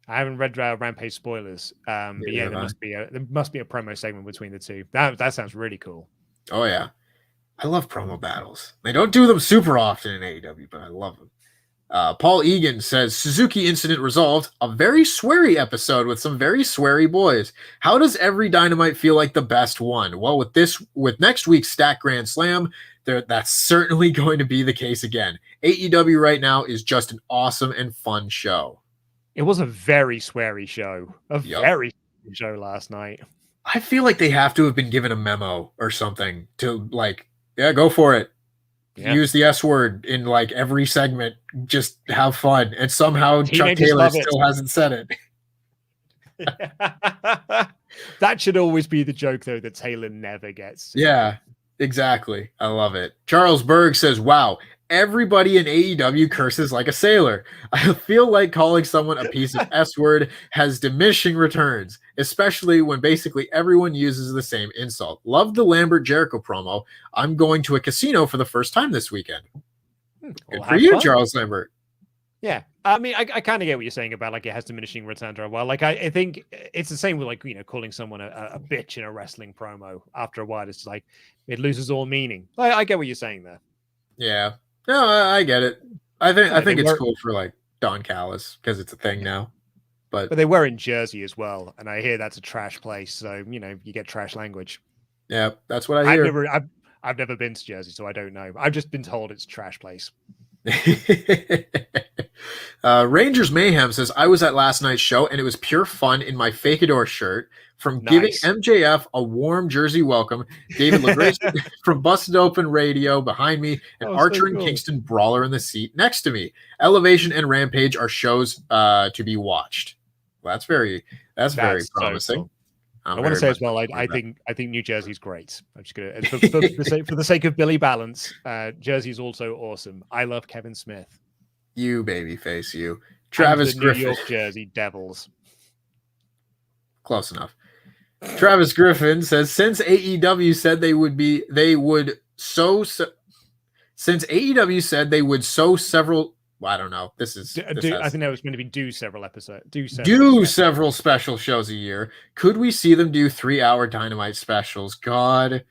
S1: I haven't read Rampage spoilers. But yeah, there must be a promo segment between the two. That sounds really cool.
S2: Oh yeah, I love promo battles. They don't do them super often in AEW, but I love them. Paul Egan says, Suzuki incident resolved. A very sweary episode with some very sweary boys. How does every Dynamite feel like the best one? Well, with next week's Stack Grand Slam, that's certainly going to be the case again. AEW right now is just an awesome and fun show.
S1: It was a very sweary show. Very show last night.
S2: I feel like they have to have been given a memo or something to go for it. Yeah. Use the S word in like every segment. Just have fun. And somehow Chuck Taylor still hasn't said
S1: it. That should always be the joke, though, that Taylor never gets.
S2: Yeah, exactly. I love it. Charles Berg says, wow, everybody in AEW curses like a sailor. I feel like calling someone a piece of S word has diminishing returns, especially when basically everyone uses the same insult. Love the Lambert Jericho promo. I'm going to a casino for the first time this weekend. Good for you, fun. Charles Lambert.
S1: Yeah. I mean, I kind of get what you're saying about like it has diminishing returns. Well, like I think it's the same with like, calling someone a bitch in a wrestling promo. After a while, it's like it loses all meaning. I get what you're saying there.
S2: Yeah. No, I get it. I think it's cool for like Don Callis because it's a thing now. But
S1: they were in Jersey as well, and I hear that's a trash place. So you get trash language.
S2: Yeah, that's what I hear.
S1: I've never been to Jersey, so I don't know. I've just been told it's a trash place.
S2: Rangers Mayhem says, I was at last night's show and it was pure fun in my Fakador shirt. From giving MJF a warm Jersey welcome, David LaGrace from Busted Open Radio behind me, and Archer and Kingston Brawler in the seat next to me. Elevation and Rampage are shows to be watched. Well, that's very promising. So cool.
S1: I want to say as well, I think New Jersey's great. I'm just gonna for the sake of Billy Balance, Jersey's also awesome. I love Kevin Smith.
S2: You babyface, you. Travis
S1: and the
S2: Griffin.
S1: New York Jersey Devils.
S2: Close enough. Travis Griffin says, since AEW said since AEW said they would sow several. Well, I don't know. I
S1: think that was going to be do several episodes.
S2: Several special shows a year. Could we see them do 3-hour Dynamite specials? God,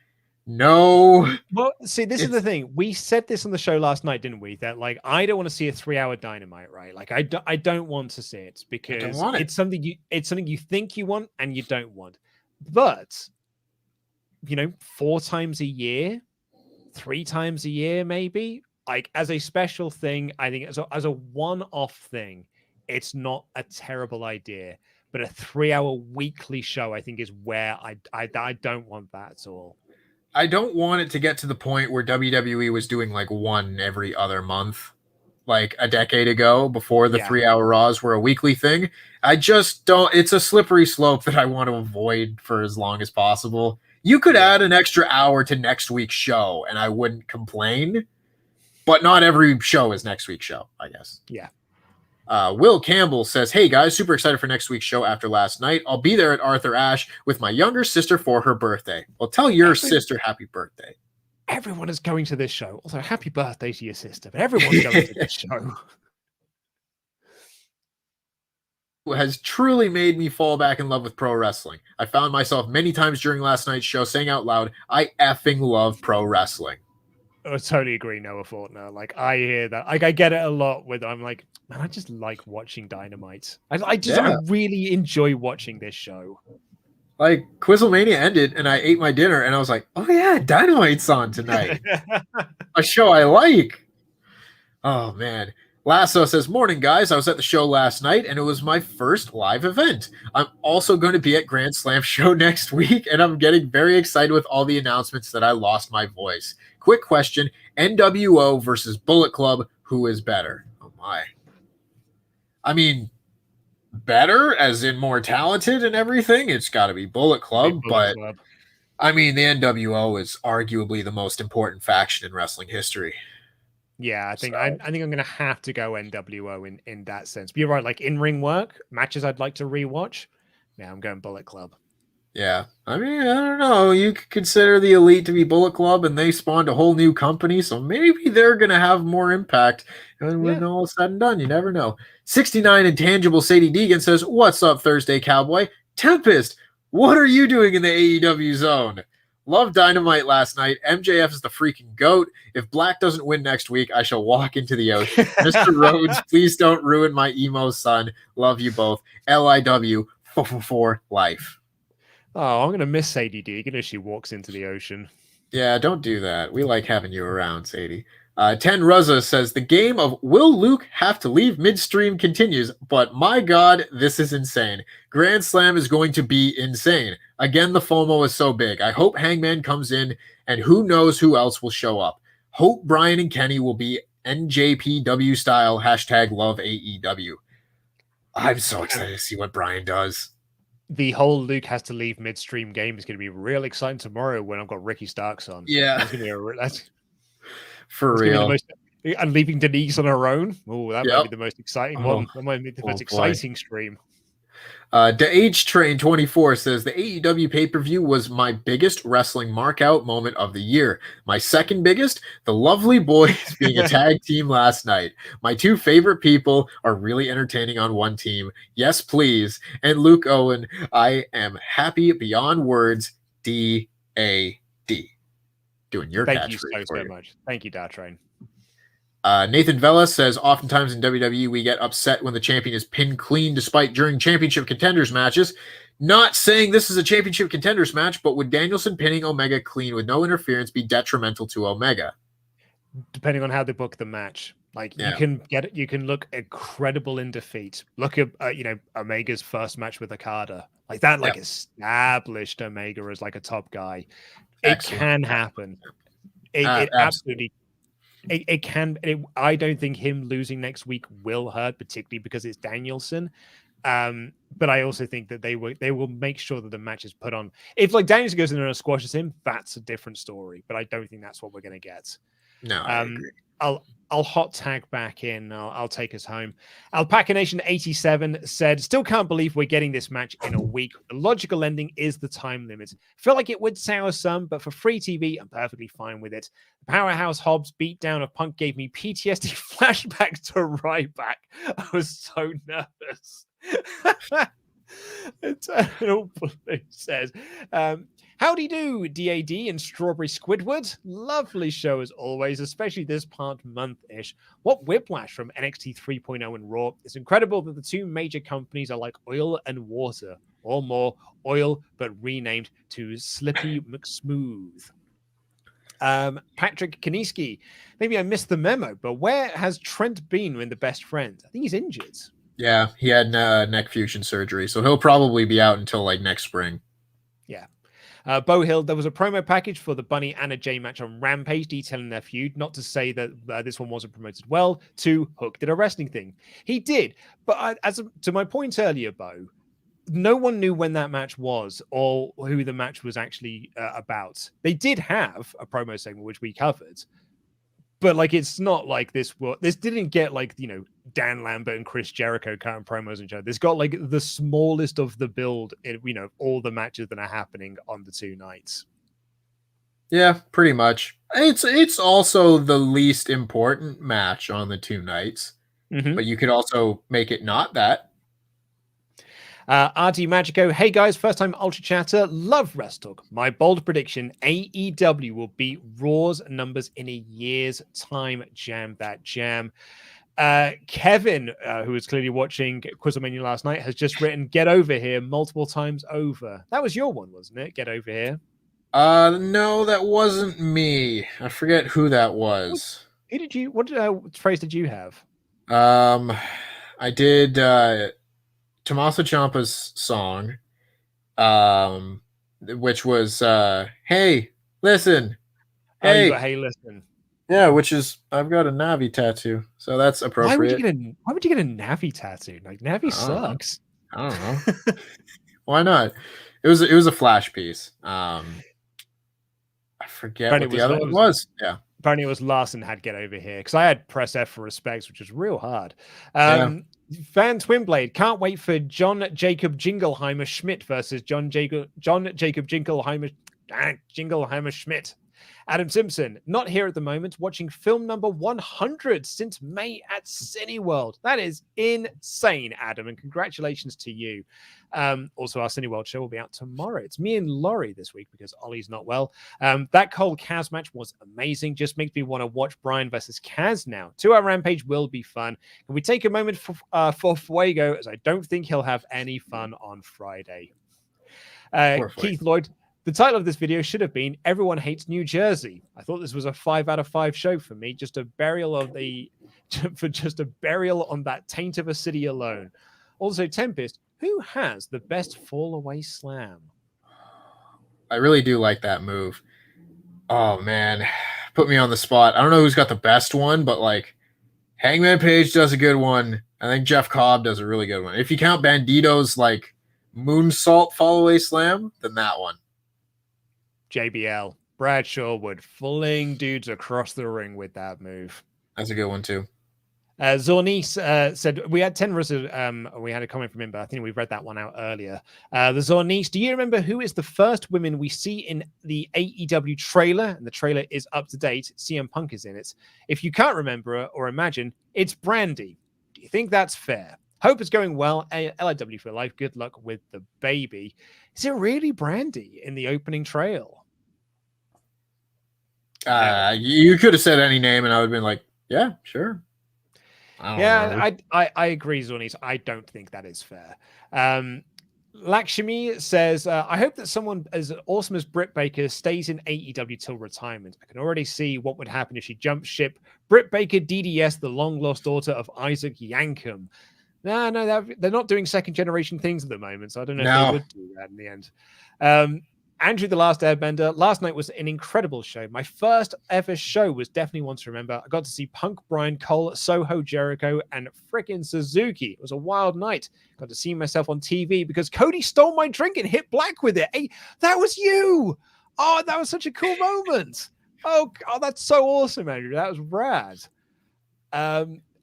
S2: no.
S1: Well, see, this is the thing. We said this on the show last night, didn't we? That like I don't want to see a 3-hour Dynamite, right? Like I don't want to see it because it's something you think you want and you don't want. But 4 times a year, 3 times a year, maybe. Like as a special thing, I think as a one-off thing, it's not a terrible idea. But a 3-hour weekly show, I think, is where I don't want that at all.
S2: I don't want it to get to the point where WWE was doing like one every other month, like a decade ago, before the 3-hour Raws were a weekly thing. I just don't. It's a slippery slope that I want to avoid for as long as possible. You could add an extra hour to next week's show, and I wouldn't complain. But not every show is next week's show, I guess.
S1: Yeah.
S2: Will Campbell says, hey guys, super excited for next week's show after last night. I'll be there at Arthur Ashe with my younger sister for her birthday. Well, tell your sister happy birthday.
S1: Everyone is going to this show. Also, happy birthday to your sister, but everyone's going to this show.
S2: Has truly made me fall back in love with pro wrestling. I found myself many times during last night's show saying out loud, I effing love pro wrestling.
S1: I totally agree, Noah Fortner. Like, I hear that. Like, I get it a lot with, I'm like, man, I just like watching Dynamite. I really enjoy watching this show.
S2: Like, Quizlemania ended and I ate my dinner and I was like, oh yeah, Dynamite's on tonight. A show I like. Oh man. Lasso says, morning guys, I was at the show last night and it was my first live event. I'm also going to be at Grand Slam show next week and I'm getting very excited with all the announcements that I lost my voice. Quick question, NWO versus Bullet Club, who is better? Oh my. I mean, better as in more talented and everything, it's got to be Bullet Club, but I mean, the NWO is arguably the most important faction in wrestling history.
S1: Yeah, I think I'm going to have to go NWO in that sense. But you're right, like in-ring work, matches I'd like to rewatch. Yeah, I'm going Bullet Club.
S2: Yeah, I mean, I don't know. You could consider the Elite to be Bullet Club, and they spawned a whole new company, so maybe they're going to have more impact. And when all is said and done, you never know. 69 Intangible Sadie Deegan says, what's up, Thursday Cowboy? Tempest, what are you doing in the AEW zone? Love Dynamite last night. MJF is the freaking GOAT. If Black doesn't win next week, I shall walk into the ocean. Mr. Rhodes, please don't ruin my emo son. Love you both. LIW for life.
S1: Oh, I'm going to miss Sadie Deegan as she walks into the ocean.
S2: Yeah, don't do that. We like having you around, Sadie. 10 Rosa says, the game of will Luke have to leave midstream continues, but my God, this is insane. Grand Slam is going to be insane. Again, the FOMO is so big. I hope Hangman comes in, and who knows who else will show up. Hope Bryan and Kenny will be NJPW style, #love AEW. I'm so excited to see what Bryan does.
S1: The whole Luke has to leave midstream game is going to be real exciting tomorrow when I've got Ricky Starks on.
S2: Yeah.
S1: That's going to be that's
S2: real.
S1: And leaving Denise on her own. Oh, that might be the most exciting one. That might be the most exciting stream.
S2: The H Train 24 says the AEW pay-per-view was my biggest wrestling mark-out moment of the year. My second biggest, the Lovely Boys being a tag team last night. My two favorite people are really entertaining on one team. Yes, please. And Luke Owen, I am happy beyond words. D-A-D. Doing your catchphrase.
S1: Thank you so much. Thank you, Dartrain.
S2: Nathan Vela says, oftentimes in WWE, we get upset when the champion is pinned clean despite during championship contenders matches. Not saying this is a championship contenders match, but would Danielson pinning Omega clean with no interference be detrimental to Omega?
S1: Depending on how they book the match. Like you can look incredible in defeat. Look at Omega's first match with Okada. Like that, established Omega as like a top guy. Excellent. It can happen. It absolutely. It can. I don't think him losing next week will hurt, particularly because it's Danielson. But I also think that they will make sure that the match is put on. If like Danielson goes in there and squashes him, that's a different story. But I don't think that's what we're going to get.
S2: No, I agree.
S1: I'll hot tag back in. I'll take us home. Alpaca Nation 87 said, still can't believe we're getting this match in a week. The logical ending is the time limit. Feel like it would sour some, but for free TV, I'm perfectly fine with it. The Powerhouse Hobbs beatdown of Punk gave me PTSD flashback to Ryback. I was so nervous. Eternal Blue says, howdy do, DAD and Strawberry Squidward. Lovely show as always, especially this part month-ish. What whiplash from NXT 3.0 and Raw. It's incredible that the two major companies are like oil and water, or more oil, but renamed to Slippy McSmooth. Patrick Kaniski, maybe I missed the memo, but where has Trent been in the Best Friends? I think he's injured. Yeah,
S2: he had neck fusion surgery, so he'll probably be out until like next spring.
S1: Yeah. Bo Hill, there was a promo package for the Bunny and a J match on Rampage detailing their feud. Not to say that this one wasn't promoted well. Hook did a wrestling thing. He did. But to my point earlier, Bo, no one knew when that match was or who the match was actually about. They did have a promo segment, which we covered. But like, it's not like this didn't get like, Dan Lambert and Chris Jericho current promos and show. There's got like the smallest of the build in, all the matches that are happening on the 2 nights.
S2: Yeah, pretty much. It's also the least important match on the 2 nights, but you could also make it not that.
S1: RD Magico, hey guys, first time Ultra Chatter, love WrestleTalk. My bold prediction, AEW will beat Raw's numbers in a year's time. Jam that jam. Kevin, who was clearly watching Quizlemania last night, has just written "Get Over Here" multiple times over. That was your one, wasn't it? Get Over Here.
S2: No, that wasn't me. I forget who that was.
S1: What phrase did you have?
S2: I did Tommaso Ciampa's song, which was "Hey, listen."
S1: Hey, you got "Hey, listen."
S2: Yeah, which is I've got a Navi tattoo, so that's appropriate.
S1: Why would you get a Navi tattoo? Like Navi sucks.
S2: I don't know. Why not? It was a flash piece. I forget what the other one was. Yeah.
S1: Apparently it was Larson had "Get Over Here" because I had press F for respects, which was real hard. Van Twinblade, can't wait for John Jacob Jingleheimer Schmidt versus John Jacob Jingleheimer Schmidt. Adam Simpson, not here at the moment, watching film number 100 since May at Cineworld. That is insane, Adam, and congratulations to you. Also, our Cineworld show will be out tomorrow. It's me and Laurie this week because Ollie's not well. That Cole Kaz match was amazing. Just makes me want to watch Bryan versus Kaz now. 2-hour Rampage will be fun. Can we take a moment for Fuego, as I don't think he'll have any fun on Friday. Keith Lloyd, the title of this video should have been "Everyone Hates New Jersey." I thought this was a 5 out of 5 show for me. Just a burial on that taint of a city alone. Also, Tempest, who has the best fall away slam?
S2: I really do like that move. Oh man, put me on the spot. I don't know who's got the best one, but like Hangman Page does a good one. I think Jeff Cobb does a really good one. If you count Bandito's like moonsault fall away slam, then that one.
S1: JBL, Brad Sherwood, fling dudes across the ring with that move.
S2: That's a good one too.
S1: Zornice said, we had 10 versus, we had a comment from him, but I think we've read that one out earlier. The Zornice, do you remember who is the first women we see in the AEW trailer? And the trailer is up to date. CM Punk is in it. If you can't remember or imagine, it's Brandy. Do you think that's fair? Hope it's going well. LIW for life. Good luck with the baby. Is it really Brandy in the opening trail?
S2: You could have said any name and I would have been like, yeah, sure.
S1: I agree, Zornies. I don't think that is fair. Lakshmi says, I hope that someone as awesome as Britt Baker stays in AEW till retirement. I can already see what would happen if she jumped ship. Britt Baker, DDS, the long-lost daughter of Isaac Yankem. No, they're not doing second-generation things at the moment, so I don't know if they would do that in the end. Andrew the Last Airbender, last night was an incredible show. My first ever show was definitely one to remember. I got to see Punk, Bryan, Cole, Soho, Jericho, and frickin' Suzuki. It was a wild night. Got to see myself on TV because Cody stole my drink and hit Black with it. Hey, that was you! Oh, that was such a cool moment. Oh, that's so awesome, Andrew. That was rad.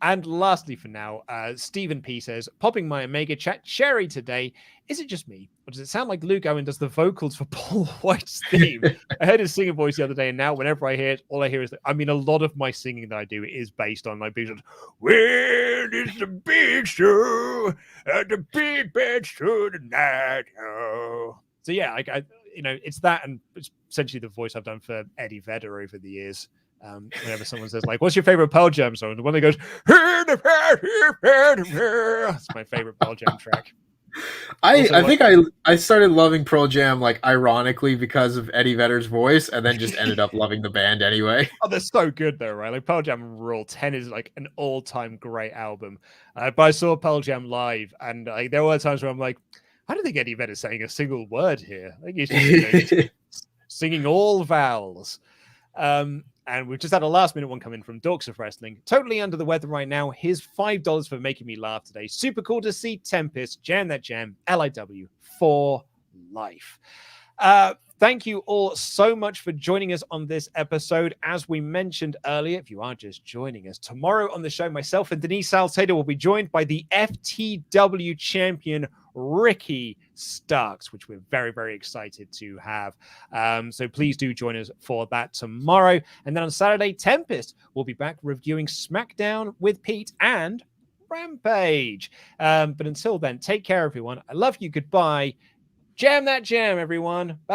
S1: And lastly for now, Stephen P says, popping my Omega chat cherry today. Is it just me? Or does it sound like Luke Owen does the vocals for Paul White's theme? I heard his singing voice the other day, and now whenever I hear it, all I hear is, a lot of my singing that I do is based on my big show. Where is the big show? At the big bad show tonight. Oh. So yeah, it's that, and it's essentially the voice I've done for Eddie Vedder over the years. Whenever someone says, like, what's your favorite Pearl Jam song? The one that goes, that's my favorite Pearl Jam track.
S2: I think I started loving Pearl Jam, like, ironically because of Eddie Vedder's voice, and then just ended up loving the band anyway.
S1: Oh, they're so good, though, right? Like, Pearl Jam Rule 10 is, like, an all-time great album. But I saw Pearl Jam live, and there were times where I'm like, I don't think Eddie Vedder's saying a single word here. I think he's just singing all vowels. And we've just had a last-minute one come in from Dorks of Wrestling. Totally under the weather right now. Here's $5 for making me laugh today. Super cool to see Tempest. Jam that jam. LIW for life. thank you all so much for joining us on this episode. As we mentioned earlier, if you are just joining us, tomorrow on the show, myself and Denise Salcedo will be joined by the FTW champion, Ricky Starks, which we're very, very excited to have. So please do join us for that tomorrow. And then on Saturday, Tempest will be back reviewing SmackDown with Pete and Rampage. But until then, take care, everyone. I love you. Goodbye. Jam that jam, everyone. Bye.